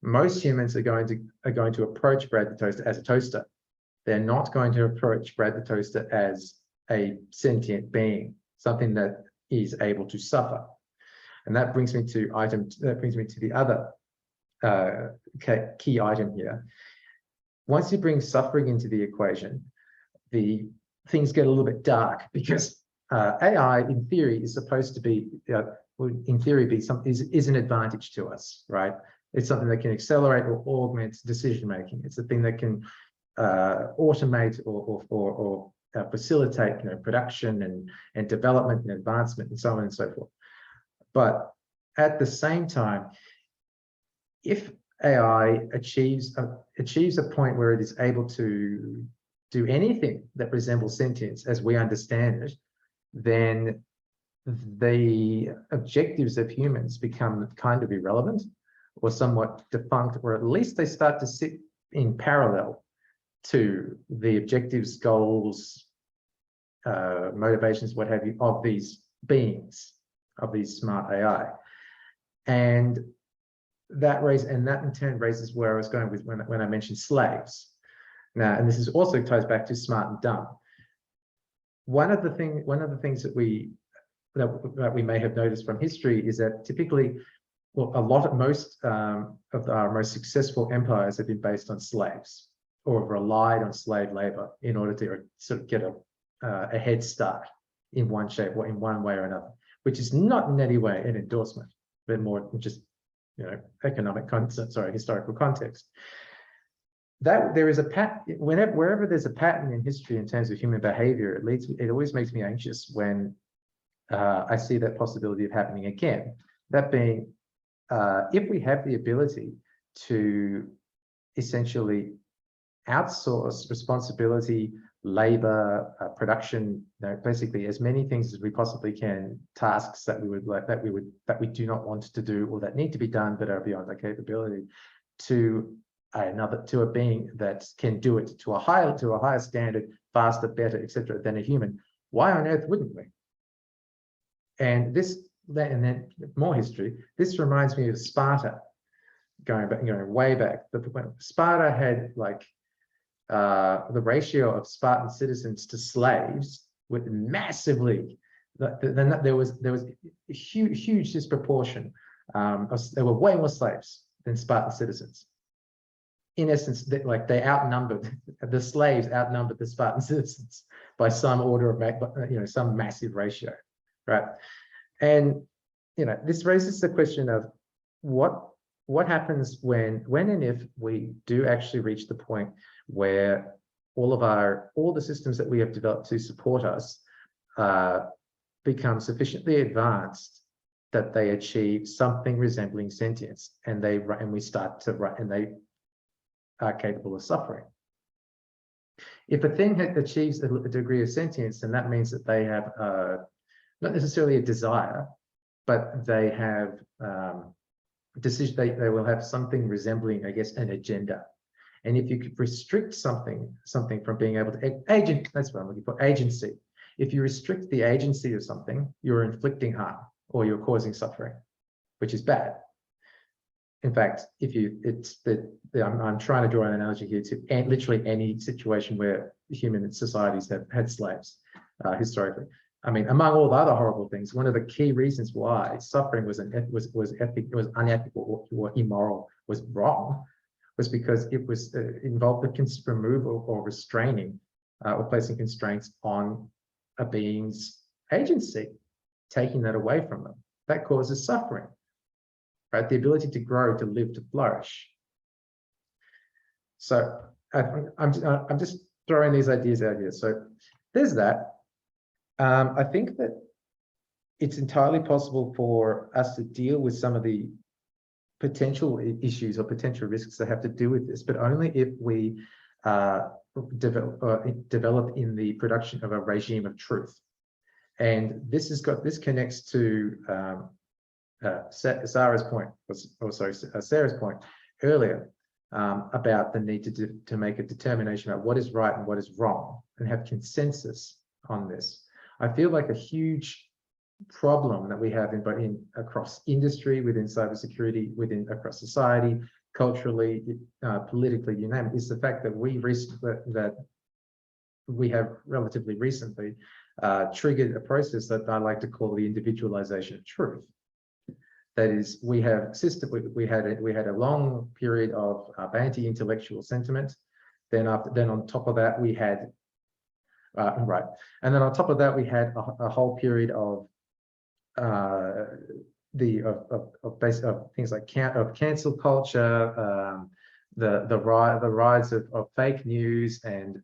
most humans are going to approach Brad the Toaster as a toaster. They're not going to approach Brad the Toaster as a sentient being, something that is able to suffer. And that brings me to the other key item here. Once you bring suffering into the equation, the things get a little bit dark, because AI, in theory, is supposed to be, in theory, is an advantage to us, right? It's something that can accelerate or augment decision making. It's a thing that can automate or facilitate, production and development and advancement and so on and so forth. But at the same time, if AI achieves a point where it is able to do anything that resembles sentience as we understand it, then the objectives of humans become kind of irrelevant or somewhat defunct, or at least they start to sit in parallel to the objectives, goals, motivations, what have you, of these beings, of these smart AI. And that in turn raises where I was going with when I mentioned slaves. Now, and this is also ties back to smart and dumb. One of the things that we may have noticed from history is that typically, well, most of our most successful empires have been based on slaves, or have relied on slave labor in order to sort of get a head start in one shape or in one way or another, which is not in any way an endorsement, but more just historical context. That there is a pattern wherever there's a pattern in history in terms of human behavior, it always makes me anxious when I see that possibility of happening again. That being, if we have the ability to essentially outsource responsibility, labor, production, basically as many things as we possibly can, tasks that we do not want to do or that need to be done but are beyond our capability, to a being that can do it to a higher standard, faster, better, etc. than a human. Why on earth wouldn't we? And then more history. This reminds me of Sparta, going way back. Sparta had the ratio of Spartan citizens to slaves with massively. There was a huge disproportion. There were way more slaves than Spartan citizens. In essence, they outnumbered, the slaves outnumbered the Spartan citizens by some order of some massive ratio, right? And this raises the question of what happens when and if we do actually reach the point where all the systems that we have developed to support us become sufficiently advanced that they achieve something resembling sentience, and they are capable of suffering. If a thing achieves a degree of sentience, then that means that they have not necessarily a desire, but they have decision. They will have something resembling, I guess, an agenda. And if you could restrict something from being able to that's what I'm looking for, agency. If you restrict the agency of something, you're inflicting harm or you're causing suffering, which is bad. In fact, I'm trying to draw an analogy here to literally any situation where human societies have had slaves historically. I mean, among all the other horrible things, one of the key reasons why suffering was unethical or immoral, was wrong, was because it was involved the removal or restraining or placing constraints on a being's agency, taking that away from them. That causes suffering. Right? The ability to grow, to live, to flourish. So I'm just throwing these ideas out here. So there's that. I think that it's entirely possible for us to deal with some of the potential issues or potential risks that have to do with this, but only if we develop in the production of a regime of truth. And this connects to Sarah's point earlier about the need to make a determination about what is right and what is wrong and have consensus on this. I feel like a huge problem that we have across industry, within cybersecurity, across society, culturally, politically, you name it, is the fact that we have relatively recently triggered a process that I like to call the individualization of truth. That is, we had a long period of anti-intellectual sentiment. Then on top of that, we had and then on top of that, we had a whole period of things like cancel culture, the rise of fake news, and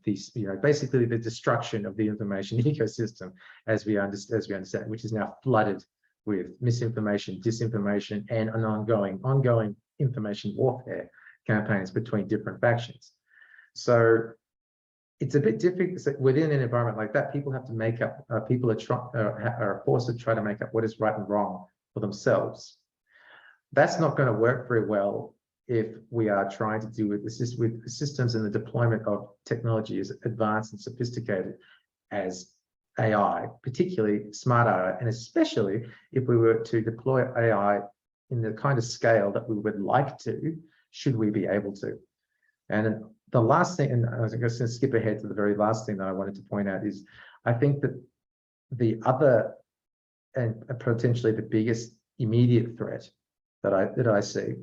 basically the destruction of the information ecosystem as we understand, which is now flooded with misinformation, disinformation, and an ongoing information warfare campaigns between different factions. So it's a bit difficult within an environment like that. People have to make up. People are forced to try to make up what is right and wrong for themselves. That's not going to work very well if we are trying to do with systems and the deployment of technology as advanced and sophisticated as AI, particularly smart AI, and especially if we were to deploy AI in the kind of scale that we would like to, should we be able to. And the last thing, and I was going to skip ahead to the very last thing that I wanted to point out, is I think that the other and potentially the biggest immediate threat that I see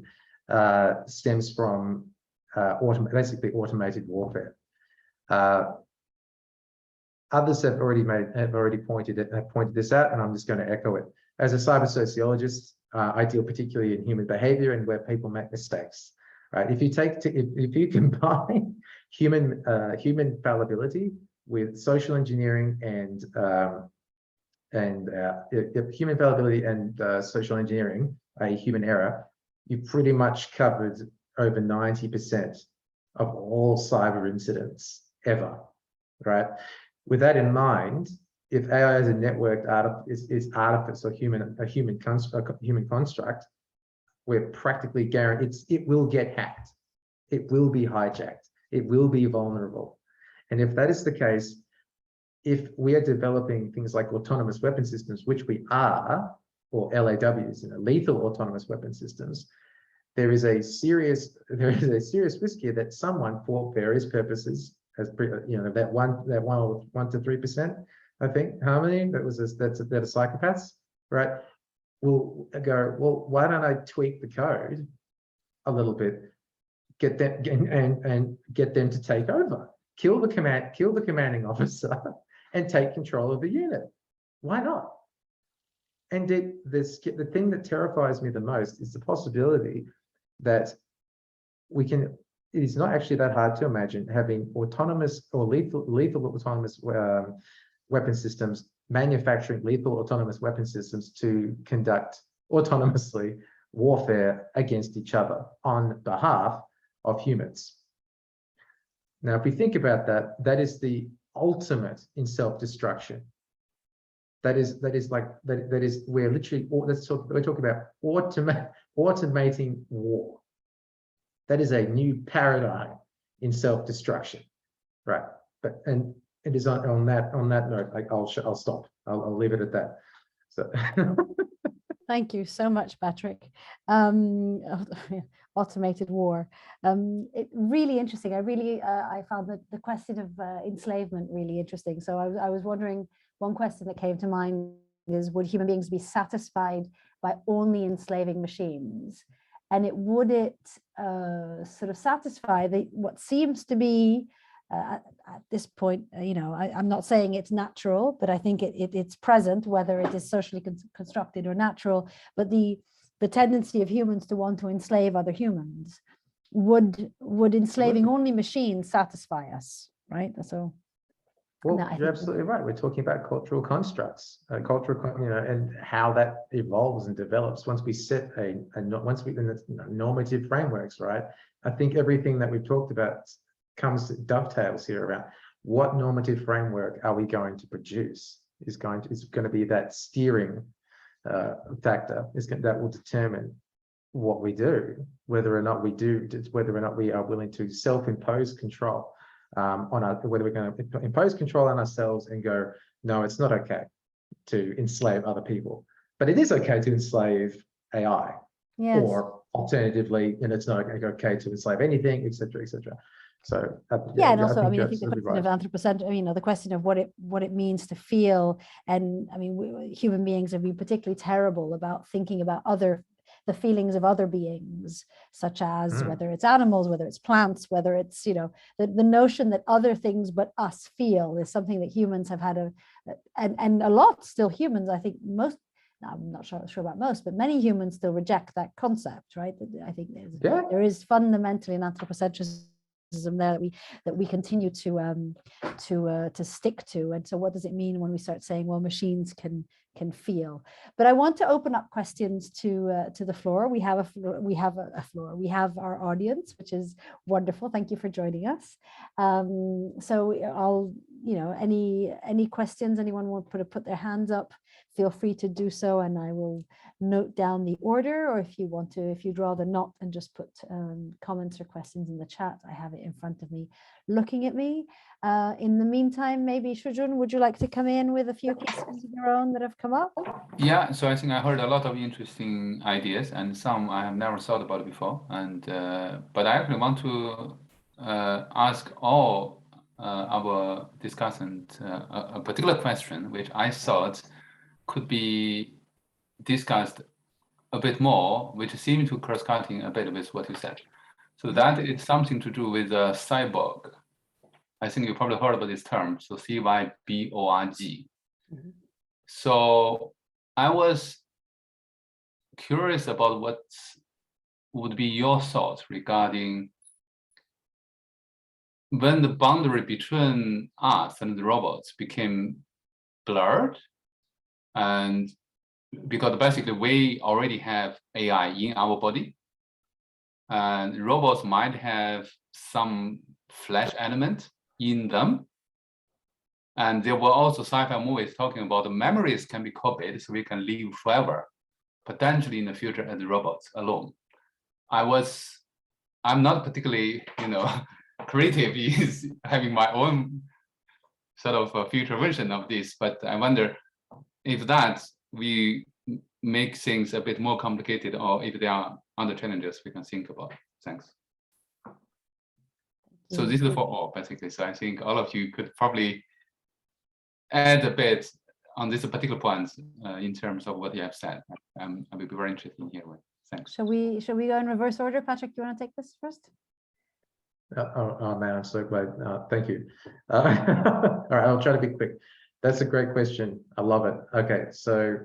stems from basically automated warfare. Others have already pointed this out, and I'm just going to echo it. As a cyber sociologist, I deal particularly in human behavior and where people make mistakes. Right? If you combine human fallibility with social engineering and human fallibility and social engineering, a human error, you pretty much covered over 90% of all cyber incidents ever. Right? With that in mind, if AI is a networked is artifice or a human construct, we're practically guaranteed it will get hacked, it will be hijacked, it will be vulnerable. And if that is the case, if we are developing things like autonomous weapon systems, which we are, or LAWs, lethal autonomous weapon systems, there is a serious risk here that someone, for various purposes, as that 1 to 3%, I think, Harmony, that are psychopaths, right? Will go, well, why don't I tweak the code a little bit, get them and get them to take over, kill the commanding officer, and take control of the unit? Why not? And the thing that terrifies me the most is the possibility that it is not actually that hard to imagine having autonomous or lethal autonomous weapon systems, manufacturing lethal autonomous weapon systems to conduct autonomously warfare against each other on behalf of humans. Now, if we think about that, that is the ultimate in self-destruction. We're talking about automating war. That is a new paradigm in self-destruction, right? And it is on that note, I'll stop. I'll leave it at that. So
Thank you so much, Patrick. Automated war. Really interesting. I found the question of enslavement really interesting. So I was wondering, one question that came to mind is, would human beings be satisfied by only enslaving machines? And would it sort of satisfy what seems to be at this point, I'm not saying it's natural, but I think it's present, whether it is socially constructed or natural, but the tendency of humans to want to enslave other humans. Would enslaving only machines satisfy us, right? So
well, you're absolutely right. We're talking about cultural constructs, and how that evolves and develops once we set normative frameworks, right? I think everything that we've talked about dovetails here around what normative framework are we going to produce is going to be that steering factor that will determine what we do, whether or not we are willing to self-impose control whether we're going to impose control on ourselves and go, no, it's not okay to enslave other people, but it is okay to enslave AI. Yes. Or alternatively, it's not okay to enslave anything, etc., etc. So
and also, I think the question of anthropocentrism, the question of what it means to feel, and human beings have been particularly terrible about thinking about other the feelings of other beings, such as whether it's animals, whether it's plants, whether it's, you know, the notion that other things but us feel is something that humans have had and a lot still humans, I think most, I'm not sure about most, but many humans still reject that concept, right? I think there is fundamentally an anthropocentrism there that we continue to stick to. And so what does it mean when we start saying, well, machines can feel? But I want to open up questions to the floor. We have a floor, we have our audience, which is wonderful. Thank you for joining us. So I'll, you know, any questions, anyone want to put their hands up, feel free to do so, and I will note down the order, or if you want to, if you'd rather not, and just put comments or questions in the chat. I have it in front of me, looking at me. In the meantime, maybe Shujun, would you like to come in with a few questions of your own that have come up?
Yeah, so I think I heard a lot of interesting ideas, and some I have never thought about before. And but I actually want to ask all our discussants a particular question, which I thought could be discussed a bit more, which seems to cross-cutting a bit with what you said. So that is something to do with cyborg. I think you probably heard about this term, so CYBORG. So I was curious about what would be your thoughts regarding when the boundary between us and the robots became blurred, and because basically we already have AI in our body, and robots might have some flesh element in them. And there were also sci-fi movies talking about the memories can be copied so we can live forever, potentially in the future as robots alone. I'm not particularly, you know, creative in having my own sort of future version of this, but I wonder if that we make things a bit more complicated, or if there are other challenges we can think about. Thanks. So this is for all, basically. So I think all of you could probably add a bit on this particular point in terms of what you have said. I will be very interested in hearing. Thanks.
Shall we go in reverse order? Patrick, you want to take this first?
Oh man, I'm so glad. Thank you. All right, I'll try to be quick. That's a great question. I love it. Okay, so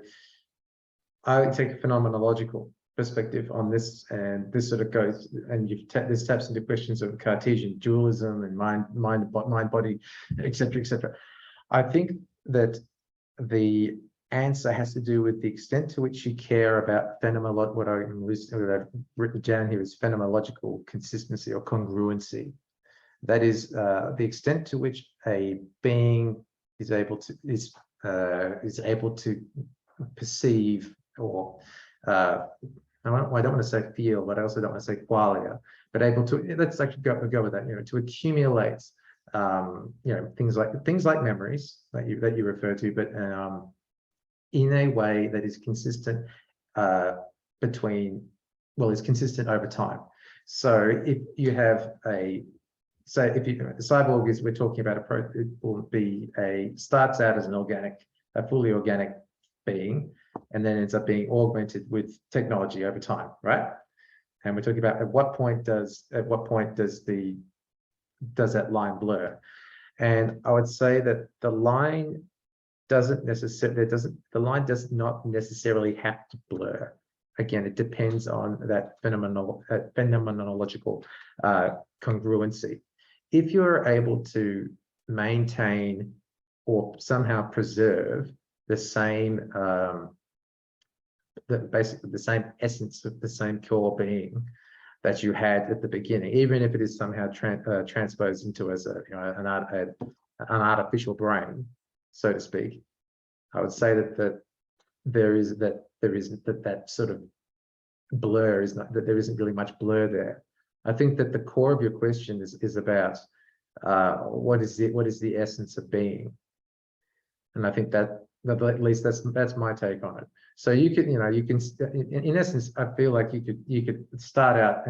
I take a phenomenological perspective on this, and this sort of goes, and this taps into questions of Cartesian dualism and mind, body, etc., etc. I think that the answer has to do with the extent to which you care about what I've written down here is phenomenological consistency or congruency. That is the extent to which a being is able to perceive, or I don't want to say feel, but I also don't want to say qualia, but able to, let's actually go with that, you know, to accumulate you know, things like memories that you refer to, but in a way that is consistent is consistent over time. So if you have the cyborg is, we're talking about it will be starts out as a fully organic being, and then ends up being augmented with technology over time, right? And we're talking about at what point does that line blur? And I would say that the line does not necessarily have to blur. Again, it depends on that phenomenological congruency. If you're able to maintain or somehow preserve the same basically the same essence of the same core being that you had at the beginning, even if it is somehow transposed into as an artificial brain, so to speak, I would say that that sort of blur is not, that there isn't really much blur there. I think that the core of your question is about what is the essence of being, and I think that at least that's my take on it. So you can in essence, I feel like you could start out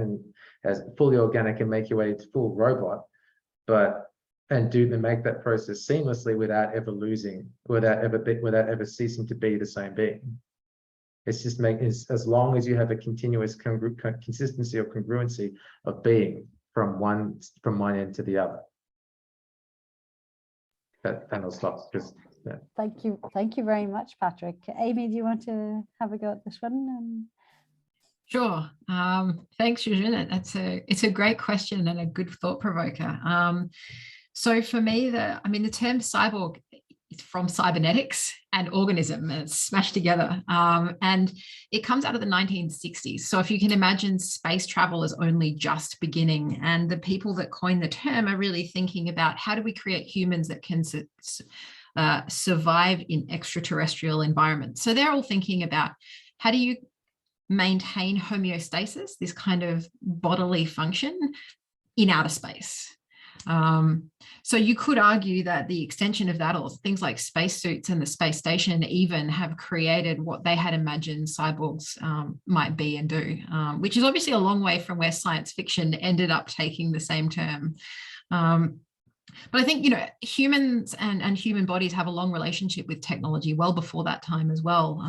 as fully organic and make your way to full robot, and make that process seamlessly without ever ceasing to be the same being. It's just as long as you have a continuous consistency or congruency of being from one end to the other. That panel stops because. Yeah.
Thank you very much, Patrick. Amy, do you want to have a go at this one?
Sure. Thanks, Jujun. It's a great question and a good thought provoker. So for me, the term cyborg is from cybernetics and organism, and it's smashed together. And it comes out of the 1960s. So if you can imagine, space travel is only just beginning, and the people that coined the term are really thinking about how do we create humans that can survive in extraterrestrial environments. So they're all thinking about how do you maintain homeostasis, this kind of bodily function in outer space. So you could argue that the extension of that, or things like spacesuits and the space station, even have created what they had imagined cyborgs might be and do, which is obviously a long way from where science fiction ended up taking the same term. But I think, humans and human bodies have a long relationship with technology well before that time as well.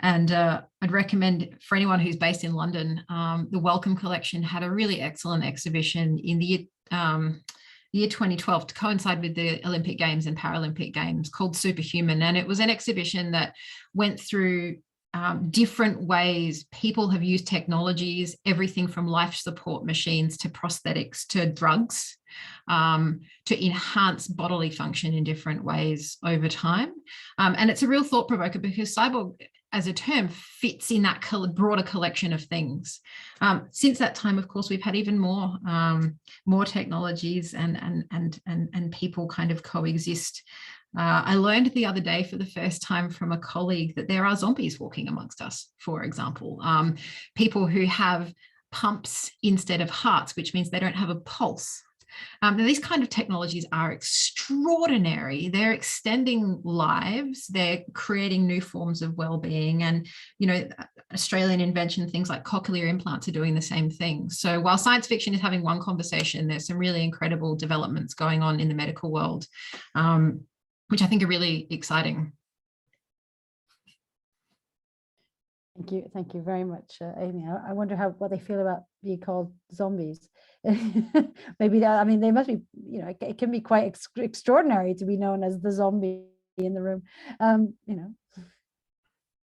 And I'd recommend for anyone who's based in London, the Wellcome Collection had a really excellent exhibition in the year 2012 to coincide with the Olympic Games and Paralympic Games, called Superhuman. And it was an exhibition that went through different ways people have used technologies, everything from life support machines to prosthetics to drugs, to enhance bodily function in different ways over time. And it's a real thought provoker because cyborg as a term fits in that broader collection of things. Since that time, of course, we've had even more technologies and people kind of coexist. I learned the other day for the first time from a colleague that there are zombies walking amongst us, for example. People who have pumps instead of hearts, which means they don't have a pulse. Now, these kind of technologies are extraordinary. They're extending lives. They're creating new forms of well-being. And, Australian invention, things like cochlear implants are doing the same thing. So while science fiction is having one conversation, there's some really incredible developments going on in the medical world, which I think are really exciting.
Thank you very much, Amy. I wonder what they feel about being called zombies. Maybe that, they must be, it can be quite extraordinary to be known as the zombie in the room.
It's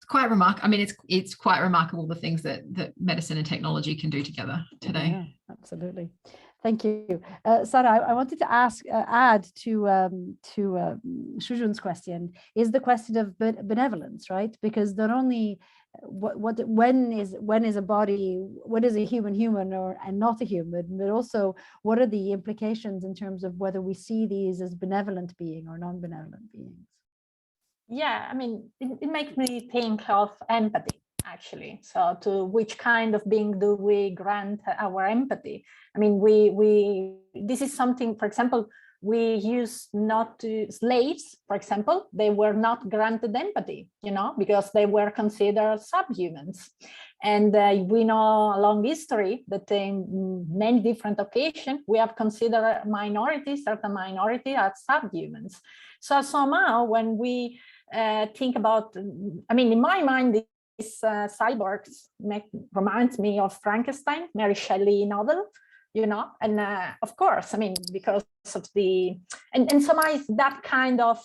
quite remarkable. It's quite remarkable the things that medicine and technology can do together today.
Yeah, absolutely. Thank you. Sarah, I wanted to add to Shujun's question is the question of benevolence, right? Because not only when is a body, what is a human and not a human, but also what are the implications in terms of whether we see these as benevolent being or non-benevolent beings?
Yeah, it makes me think of empathy, actually. So to which kind of being do we grant our empathy? This is something, for example, we used not to slaves, for example, they were not granted empathy, because they were considered subhumans. And we know a long history that in many different occasions, we have considered certain minority as subhumans. So somehow when we think about, in my mind, this cyborgs reminds me of Frankenstein, Mary Shelley novel, and of course, because of and somehow that kind of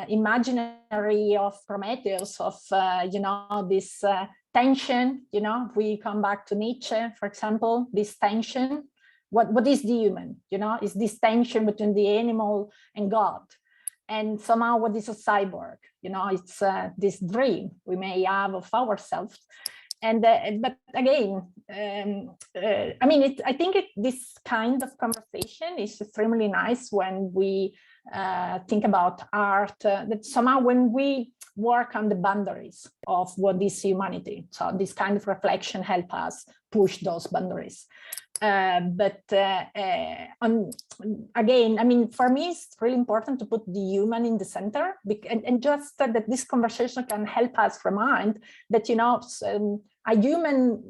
imaginary of Prometheus, of, this tension, if we come back to Nietzsche, for example, this tension, what is the human, is this tension between the animal and God. And somehow what is a cyborg? It's this dream we may have of ourselves. And but again, I think this kind of conversation is extremely nice when we think about art, that somehow when we work on the boundaries of what is humanity. So this kind of reflection helps us push those boundaries. But again, for me, it's really important to put the human in the center, and just that this conversation can help us remind that, a human,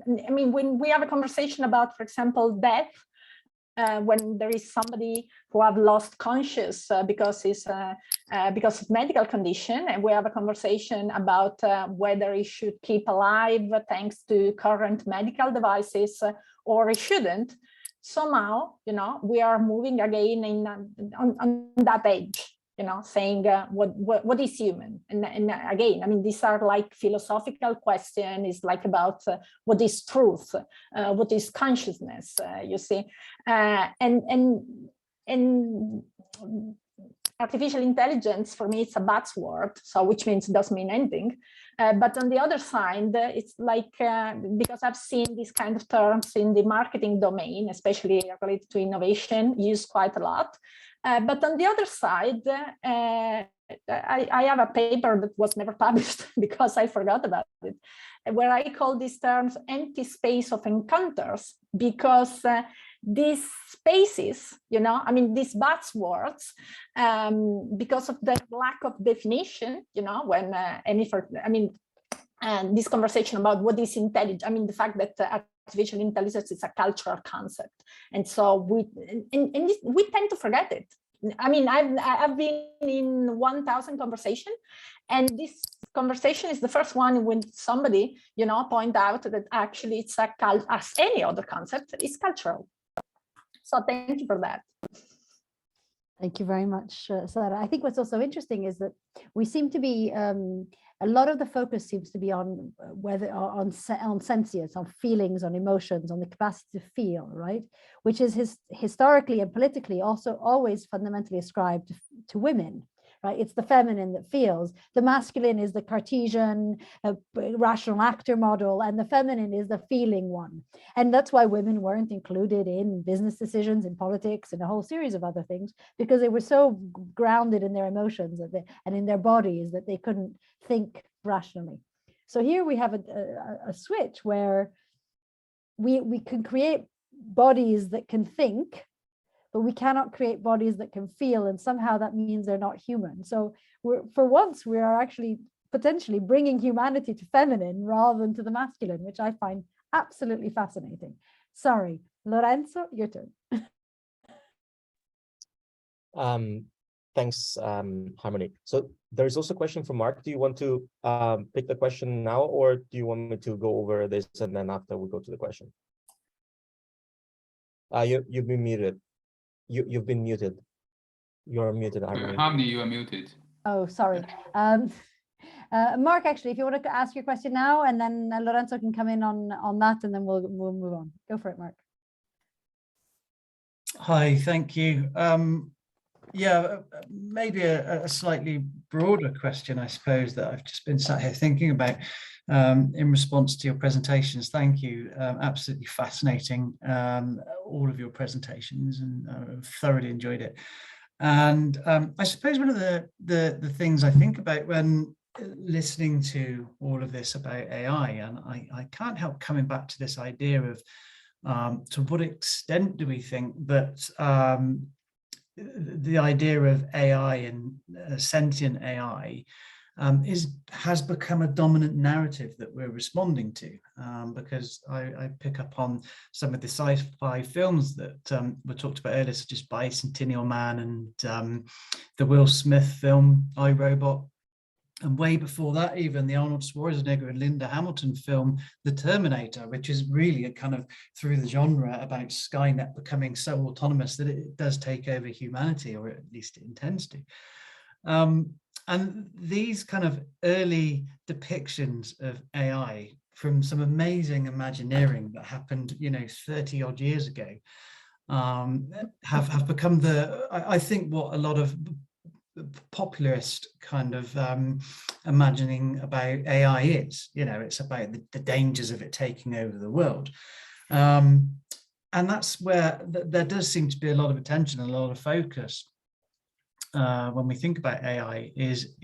when we have a conversation about, for example, death, when there is somebody who have lost conscious because of medical condition, and we have a conversation about whether he should keep alive thanks to current medical devices or he shouldn't. Somehow, we are moving again on that edge. Saying what is human, and again, I mean, these are like philosophical questions. It's like about what is truth, what is consciousness, you see, and artificial intelligence for me it's a buzzword, so which means it doesn't mean anything. But on the other side, it's like because I've seen these kind of terms in the marketing domain, especially related to innovation, used quite a lot. But on the other side, I have a paper that was never published because I forgot about it, where I call these terms empty space of encounters, because these spaces, I mean, these buzzwords, because of the lack of definition, when this conversation about what is intelligence, I mean, the fact that artificial intelligence is a cultural concept, and so we tend to forget it. I mean, I've been in 1,000 conversations, and this conversation is the first one when somebody, point out that actually it's as any other concept, it's cultural. So thank you for that.
Thank you very much, Sarah. I think what's also interesting is that we seem to be, a lot of the focus seems to be on whether on sentience, on feelings, on emotions, on the capacity to feel, right? Which is historically and politically also always fundamentally ascribed to women. Right? It's the feminine that feels. The masculine is the Cartesian rational actor model, and the feminine is the feeling one. And that's why women weren't included in business decisions, in politics, and a whole series of other things, because they were so grounded in their emotions and in their bodies that they couldn't think rationally. So here we have a switch where we can create bodies that can think, but we cannot create bodies that can feel, and somehow that means they're not human. So for once, we are actually potentially bringing humanity to feminine rather than to the masculine, which I find absolutely fascinating. Sorry, Lorenzo, your turn.
Thanks, Harmony. So there's also a question from Mark. Do you want to pick the question now, or do you want me to go over this and then after we go to the question? You've been muted. You've been muted. You're muted, Harmony.
Harmony, you are muted.
Oh, sorry. Mark, actually, if you want to ask your question now, and then Lorenzo can come in on that, and then we'll move on. Go for it, Mark.
Hi, thank you. Yeah, maybe a slightly broader question, I suppose, that I've just been sat here thinking about in response to your presentations. Thank you. Absolutely fascinating, all of your presentations, and thoroughly enjoyed it. And I suppose one of the things I think about when listening to all of this about AI, and I can't help coming back to this idea of to what extent do we think that the idea of AI and sentient AI has become a dominant narrative that we're responding to, because I pick up on some of the sci-fi films that were talked about earlier, such as Bicentennial Man and the Will Smith film I, Robot, and way before that, even the Arnold Schwarzenegger and Linda Hamilton film The Terminator, which is really a kind of through the genre about Skynet becoming so autonomous that it does take over humanity, or at least it intends to. And these kind of early depictions of AI from some amazing Imagineering that happened, 30 odd years ago, have become I think what a lot of popularist kind of imagining about AI is. It's about the dangers of it taking over the world. And that's where there does seem to be a lot of attention and a lot of focus when we think about AI is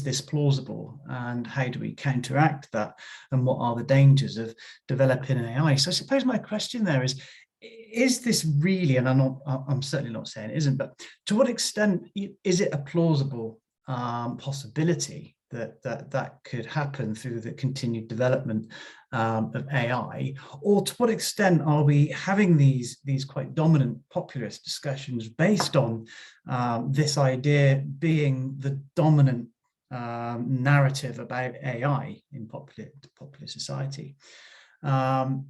this plausible, and how do we counteract that, and what are the dangers of developing an AI? So I suppose my question there is this really, and I'm certainly not saying it isn't, but to what extent is it a plausible possibility that could happen through the continued development of AI, or to what extent are we having these quite dominant populist discussions based on this idea being the dominant narrative about AI in popular society? And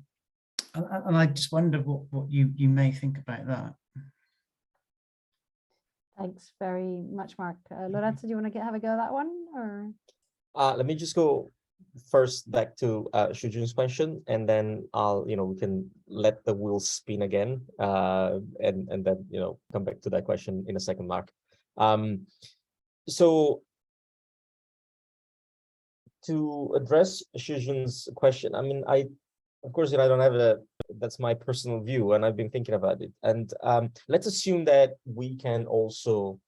I just wonder what you may think about that.
Thanks very much, Mark. Lorenzo, do you want to have a go at that one, or?
Let me just go first back to Shujun's question, and then we can let the wheels spin again, and then come back to that question in a second, Mark. So to address Shujun's question, I mean, of course, I don't have that's my personal view, and I've been thinking about it. And let's assume that we can also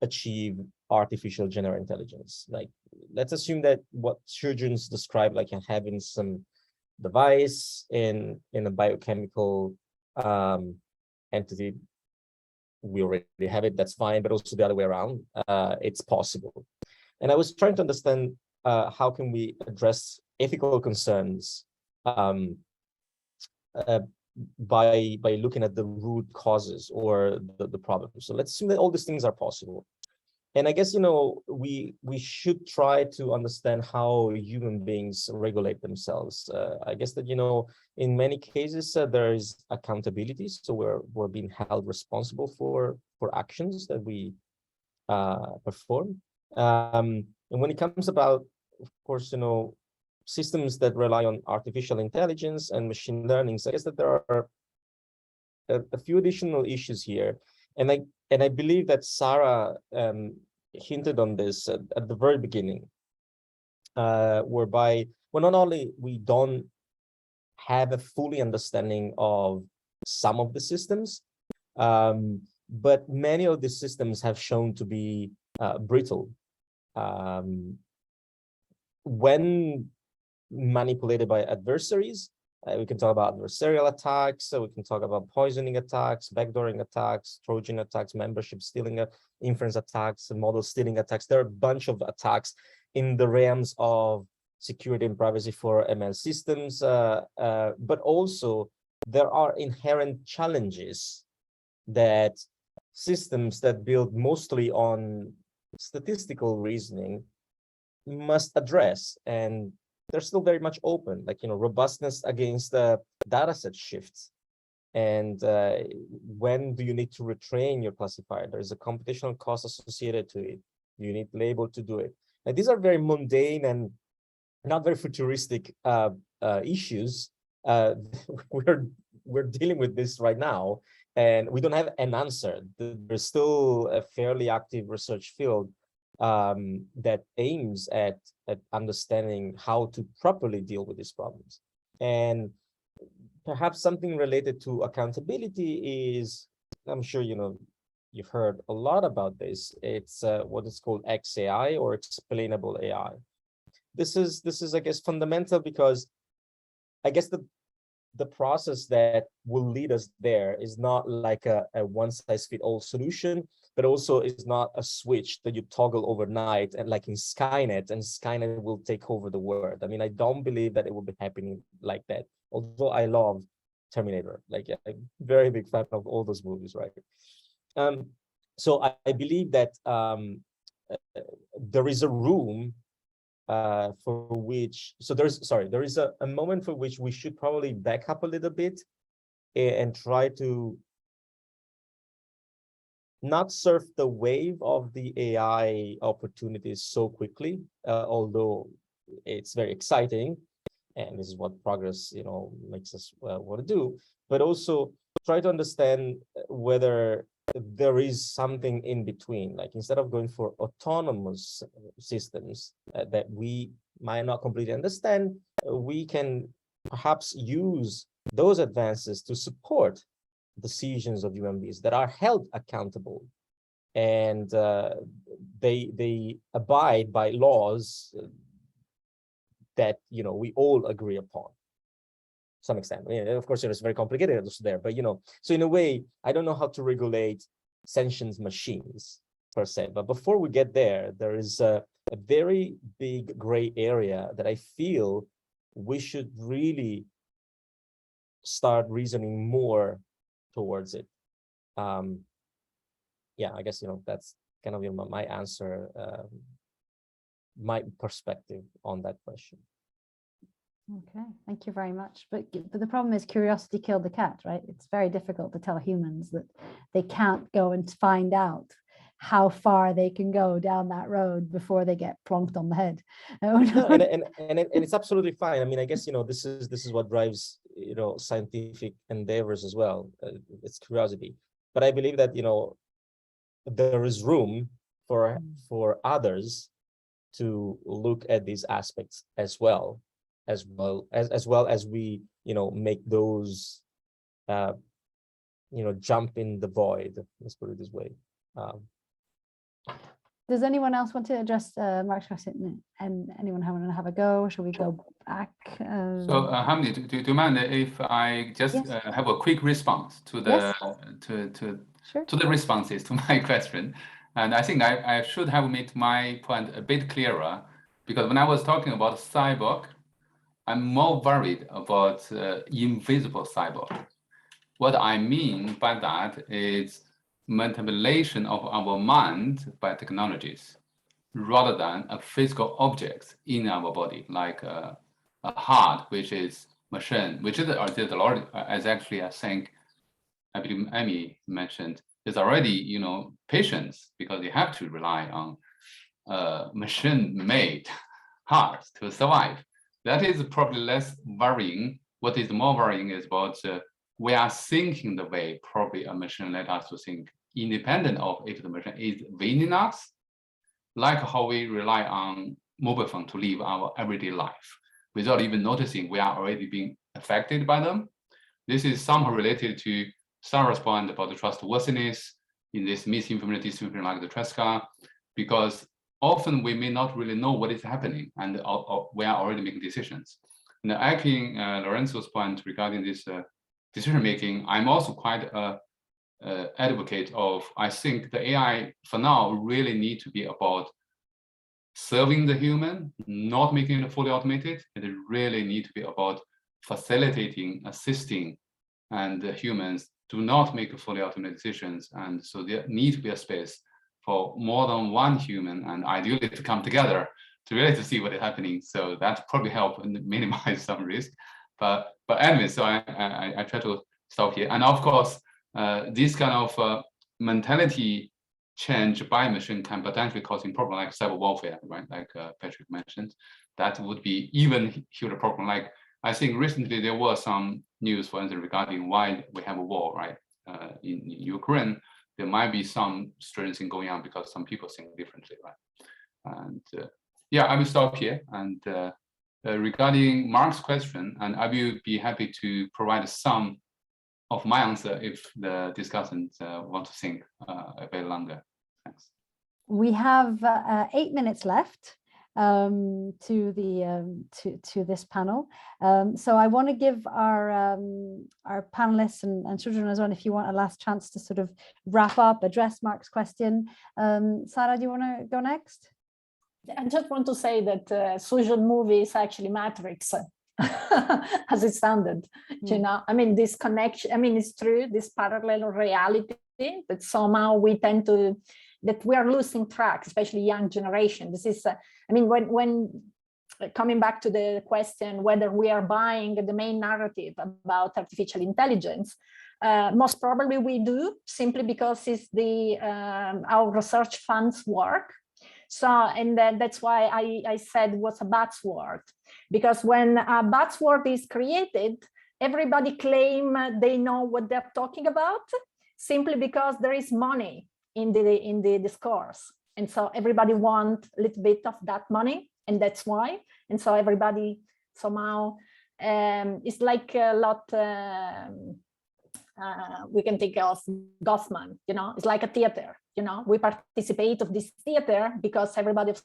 achieve artificial general intelligence. Like, let's assume that what Shujun's described, like having some device in a biochemical entity, we already have it, that's fine, but also the other way around, it's possible. And I was trying to understand how can we address ethical concerns by looking at the root causes or the problem. So let's assume that all these things are possible. And I guess, we should try to understand how human beings regulate themselves. I guess that, in many cases, there is accountability. So we're being held responsible for actions that we perform. And when it comes about, of course, systems that rely on artificial intelligence and machine learning, so I guess that there are a few additional issues here. And I believe that Sarah hinted on this at the very beginning, whereby, well, not only we don't have a fully understanding of some of the systems, but many of the systems have shown to be brittle. When manipulated by adversaries, we can talk about adversarial attacks, so we can talk about poisoning attacks, backdooring attacks, Trojan attacks, membership stealing, inference attacks, model stealing attacks. There are a bunch of attacks in the realms of security and privacy for ML systems, but also there are inherent challenges that systems that build mostly on statistical reasoning must address, and they're still very much open, like, robustness against data set shifts. And when do you need to retrain your classifier? There's a computational cost associated to it. You need label to do it. And these are very mundane and not very futuristic issues. We're dealing with this right now, and we don't have an answer. There's still a fairly active research field that aims at understanding how to properly deal with these problems. And perhaps something related to accountability is, I'm sure you've heard a lot about this. It's what is called XAI, or explainable AI. This is I guess fundamental, because I guess the process that will lead us there is not like a one-size-fits-all solution, but also is not a switch that you toggle overnight and like in Skynet, and Skynet will take over the world. I mean, I don't believe that it will be happening like that. Although I love Terminator, like I'm a very big fan of all those movies, right? So I believe that there is a room for which, so there is a moment for which we should probably back up a little bit and try to not surf the wave of the AI opportunities so quickly, although it's very exciting, and this is what progress, makes us want to do, but also try to understand whether there is something in between. Like, instead of going for autonomous systems that we might not completely understand, we can perhaps use those advances to support decisions of human beings that are held accountable, and they abide by laws that we all agree upon to some extent. I mean, of course, it's very complicated also there, but so in a way, I don't know how to regulate sentient machines per se. But before we get there, there is a very big gray area that I feel we should really start reasoning more towards it. Yeah, I guess, that's kind of my answer, my perspective on that question.
Okay, thank you very much. But the problem is curiosity killed the cat, right? It's very difficult to tell humans that they can't go and find out how far they can go down that road before they get plonked on the head.
No, and it's absolutely fine. I mean, I guess, this is what drives, scientific endeavors as well. It's curiosity. But I believe that, there is room for others to look at these aspects as well as we, make those, jump in the void. Let's put it this way.
Does anyone else want to address Mark's question? And anyone want to have a go? Shall we go back?
So, Hamdi, do you mind if I just
Yes.
have a quick response to the
Sure.
to the responses to my question? And I think I should have made my point a bit clearer, because when I was talking about cyborg, I'm more worried about invisible cyborg. What I mean by that is manipulation of our mind by technologies, rather than a physical object in our body, like a heart, which is machine, which is already, as actually I think, I believe Amy mentioned, is already, patients, because they have to rely on machine-made heart to survive. That is probably less worrying. What is more worrying is about we are thinking the way probably a machine let us to think, independent of if the machine is within us, like how we rely on mobile phone to live our everyday life without even noticing we are already being affected by them. This is somehow related to Sarah's point about the trustworthiness in this misinformation, disinformation like the Tresca, because often we may not really know what is happening and we are already making decisions. And echoing Lorenzo's point regarding this decision making, I'm also quite advocate of, I think the AI for now really need to be about serving the human, not making it fully automated. It really need to be about facilitating, assisting, and the humans do not make fully automated decisions. And so there need to be a space for more than one human and ideally to come together to really to see what is happening. So that probably help and minimize some risk. But anyway, so I try to stop here. And of course, this kind of mentality change by machine can potentially causing problem like cyber warfare, right? Like Patrick mentioned, that would be even huge problem. Like I think recently there was some news, for instance, regarding why we have a war, right? In Ukraine, there might be some strange thing going on because some people think differently, right? And yeah, I will stop here. And regarding Mark's question, and I will be happy to provide some of my answer if the discussants want to think a bit longer. Thanks.
We have 8 minutes left to this panel. So I want to give our panelists and children as well, if you want a last chance to sort of wrap up, address Mark's question. Sarah, do you want to go next?
I just want to say that Susan movie is actually Matrix, as it sounded. You know, I mean, this connection, I mean, it's true, this parallel reality that somehow we tend to, that we are losing track, especially young generation. This is, I mean, when coming back to the question whether we are buying the main narrative about artificial intelligence, most probably we do, simply because it's the our research funds work. So, and that's why I said it was a buzzword, because when a buzzword is created, everybody claim they know what they're talking about, simply because there is money in the discourse. And so everybody wants a little bit of that money, and that's why. And so everybody somehow, it's like a lot, we can think of Goffman, you know, it's like a theater, you know, we participate of this theater because everybody of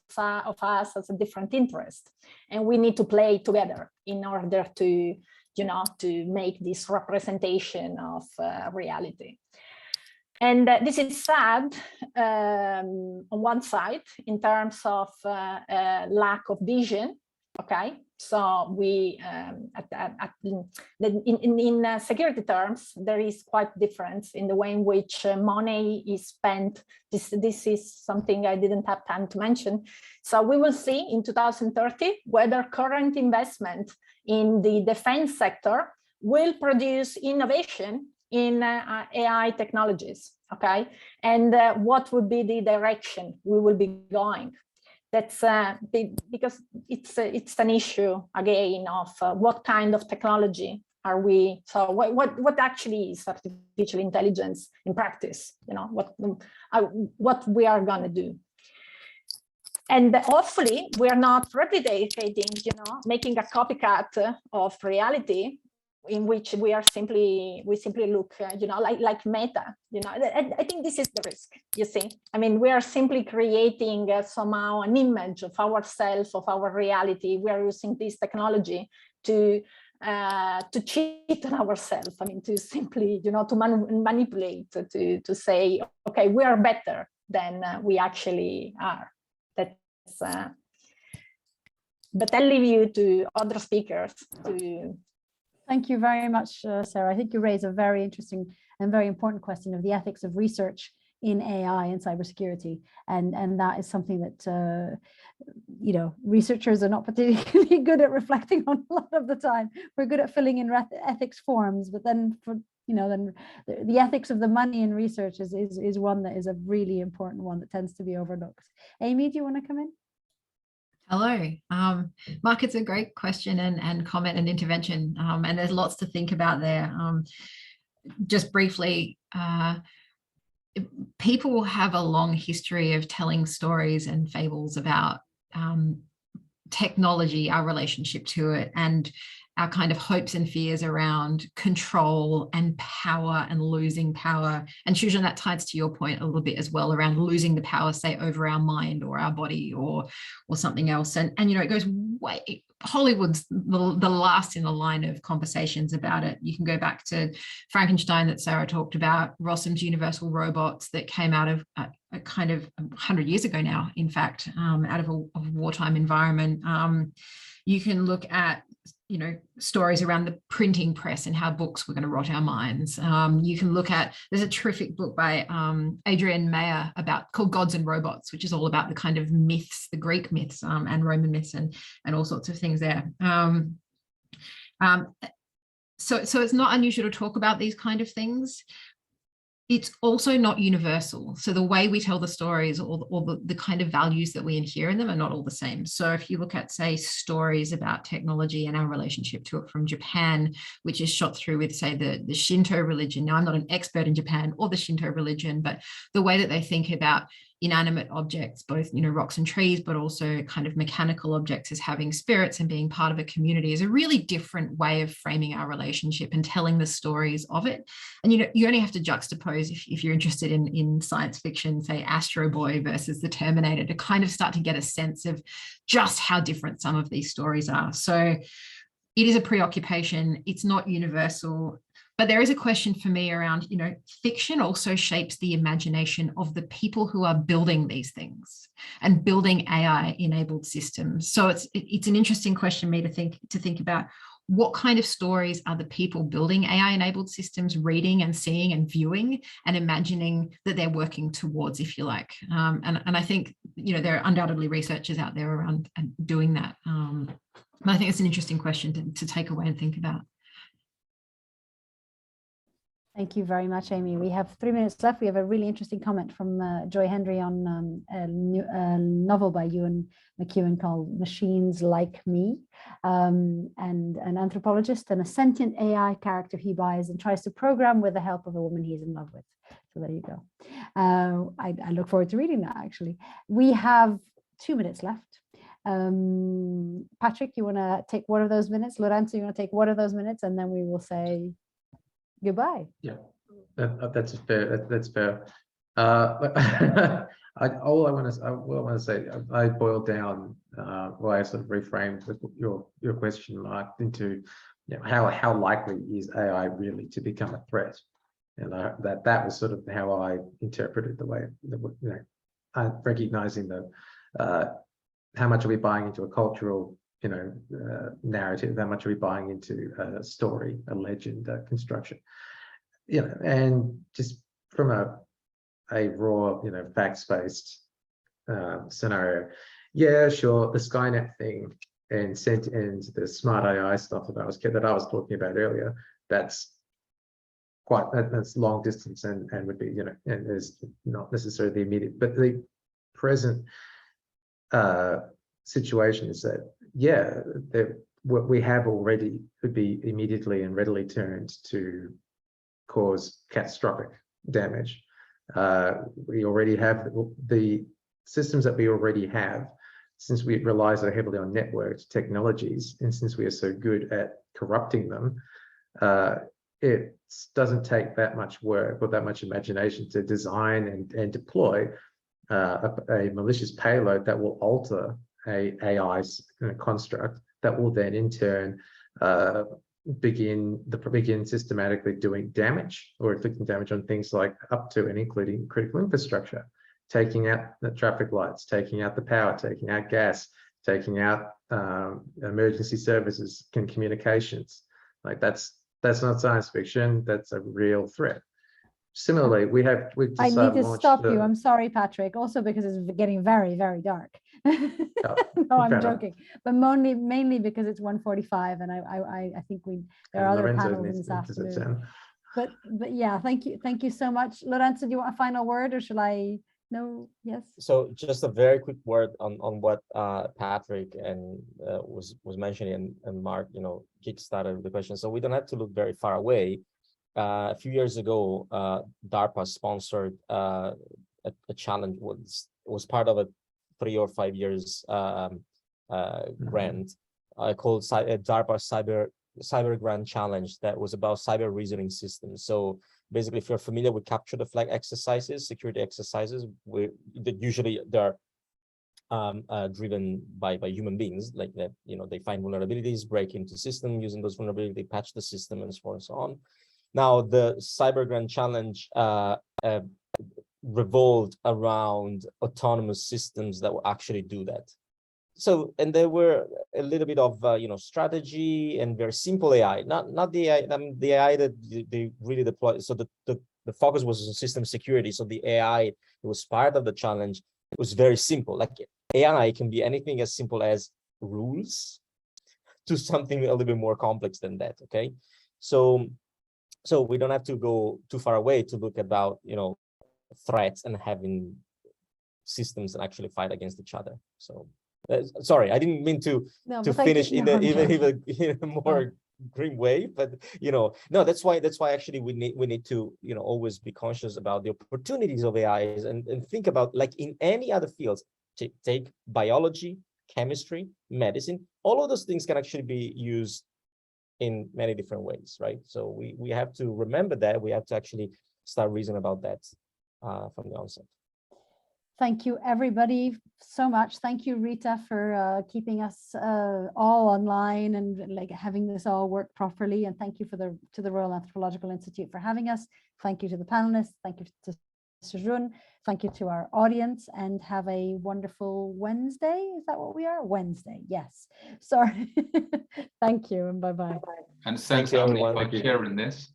us has a different interest, and we need to play together in order to, you know, to make this representation of reality. And this is sad on one side in terms of lack of vision. Okay, so we in security terms, there is quite difference in the way in which money is spent. This is something I didn't have time to mention. So we will see in 2030 whether current investment in the defense sector will produce innovation in AI technologies. Okay, and what would be the direction we will be going? That's because it's an issue again of what kind of technology are we? So what actually is artificial intelligence in practice? You know, what we are going to do. And hopefully we are not replicating, you know, making a copycat of reality, in which we simply look, you know, like Meta, you know. I think this is the risk, you see. I mean, we are simply creating somehow an image of ourselves, of our reality. We are using this technology to cheat on ourselves. I mean, to simply, you know, to manipulate, to say, okay, we are better than we actually are. That's. But I'll leave you to other speakers to.
Thank you very much, Sarah. I think you raise a very interesting and very important question of the ethics of research in AI and cybersecurity, and that is something that you know, researchers are not particularly good at reflecting on a lot of the time. We're good at filling in ethics forms, but then for then the ethics of the money in research is one that is a really important one that tends to be overlooked. Amy, do you want to come in?
Hello, Mark, it's a great question and comment and intervention, and there's lots to think about there. Just briefly, people have a long history of telling stories and fables about technology, our relationship to it, and our kind of hopes and fears around control and power and losing power. And Suzanne, that ties to your point a little bit as well around losing the power, say, over our mind or our body or something else. And you know, it goes way, Hollywood's the last in the line of conversations about it. You can go back to Frankenstein that Sarah talked about, Rossum's Universal Robots that came out of a kind of 100 years ago now, in fact, out of a wartime environment. You can look at, you know, stories around the printing press and how books were going to rot our minds. You can look at, there's a terrific book by Adrienne Mayer called Gods and Robots, which is all about the kind of myths, the Greek myths and Roman myths and all sorts of things there. So it's not unusual to talk about these kind of things. It's also not universal. So the way we tell the stories or the kind of values that we inhere in them are not all the same. So if you look at, say, stories about technology and our relationship to it from Japan, which is shot through with, say, the Shinto religion. Now, I'm not an expert in Japan or the Shinto religion, but the way that they think about inanimate objects, both, you know, rocks and trees, but also kind of mechanical objects as having spirits and being part of a community is a really different way of framing our relationship and telling the stories of it. And, you know, you only have to juxtapose if you're interested in science fiction, say Astro Boy versus the Terminator, to kind of start to get a sense of just how different some of these stories are. So it is a preoccupation. It's not universal. But there is a question for me around, you know, fiction also shapes the imagination of the people who are building these things and building AI-enabled systems. So it's an interesting question for me to think about. What kind of stories are the people building AI-enabled systems reading and seeing and viewing and imagining that they're working towards, if you like? And I think, you know, there are undoubtedly researchers out there around doing that. But I think it's an interesting question to take away and think about.
Thank you very much, Amy. We have 3 minutes left. We have a really interesting comment from Joy Henry on a novel by Ewan McEwen called Machines Like Me, and an anthropologist and a sentient AI character he buys and tries to program with the help of a woman he's in love with. So there you go. I look forward to reading that, actually. We have 2 minutes left. Patrick, you want to take one of those minutes? Lorenzo, you want to take one of those minutes, and then we will say goodbye.
Yeah, that's fair. That's fair. All I want to say, I boiled down, I sort of reframed your question, Mark, into, you know, how likely is AI really to become a threat? And that was sort of how I interpreted the way that, recognizing the how much are we buying into a cultural narrative, how much are we buying into a story, a legend, a construction, and just from a raw facts-based scenario. Yeah, sure, the Skynet thing and the smart AI stuff that I was talking about earlier, that's long distance and would be and is not necessarily the immediate, but the present situation is that what we have already could be immediately and readily turned to cause catastrophic damage. We already have the systems that we already have, since we rely so heavily on networked technologies, and since we are so good at corrupting them, it doesn't take that much work or that much imagination to design and deploy a malicious payload that will alter a AI construct that will then in turn begin systematically doing damage or inflicting damage on things like up to and including critical infrastructure, taking out the traffic lights, taking out the power, taking out gas, taking out emergency services and communications. Like that's not science fiction, that's a real threat. Similarly,
I need to stop you. I'm sorry, Patrick, also because it's getting very, very dark. No, I'm joking, but mainly because it's 1:45 and I think there are other panels in this afternoon. But yeah, thank you so much. Lorenzo, do you want a final word or shall I? No, yes.
So just a very quick word on what Patrick and was mentioning and Mark, kickstarted the question. So we don't have to look very far away. A few years ago, DARPA sponsored a challenge, was part of a 3 or 5 years grant called DARPA Cyber Grant Challenge that was about cyber reasoning systems. So basically, if you're familiar with capture the flag exercises, security exercises, that usually they're driven by human beings, like that, they find vulnerabilities, break into system, using those vulnerabilities, patch the system, and so on and so on. Now, the Cyber Grant Challenge revolved around autonomous systems that will actually do that. So, and there were a little bit of strategy and very simple AI, not the AI, the AI that they really deployed. So the focus was on system security. So the AI that was part of the challenge, it was very simple. Like AI can be anything as simple as rules to something a little bit more complex than that. Okay, so we don't have to go too far away to look about threats and having systems that actually fight against each other. So sorry, I didn't mean to finish in a more grim way, but no, that's why actually we need to always be conscious about the opportunities of AIs and think about, like in any other fields, take biology, chemistry, medicine, all of those things can actually be used in many different ways, right? So we have to remember that. We have to actually start reasoning about that from the onset.
Thank you, everybody, so much. Thank you, Rita, for keeping us all online and like having this all work properly. And thank you to the Royal Anthropological Institute for having us. Thank you to the panelists. Thank you to Sejun. Thank you to our audience, and have a wonderful Wednesday. Is that what we are? Wednesday, yes. Sorry. Thank you, and bye-bye.
And thanks everyone for sharing this.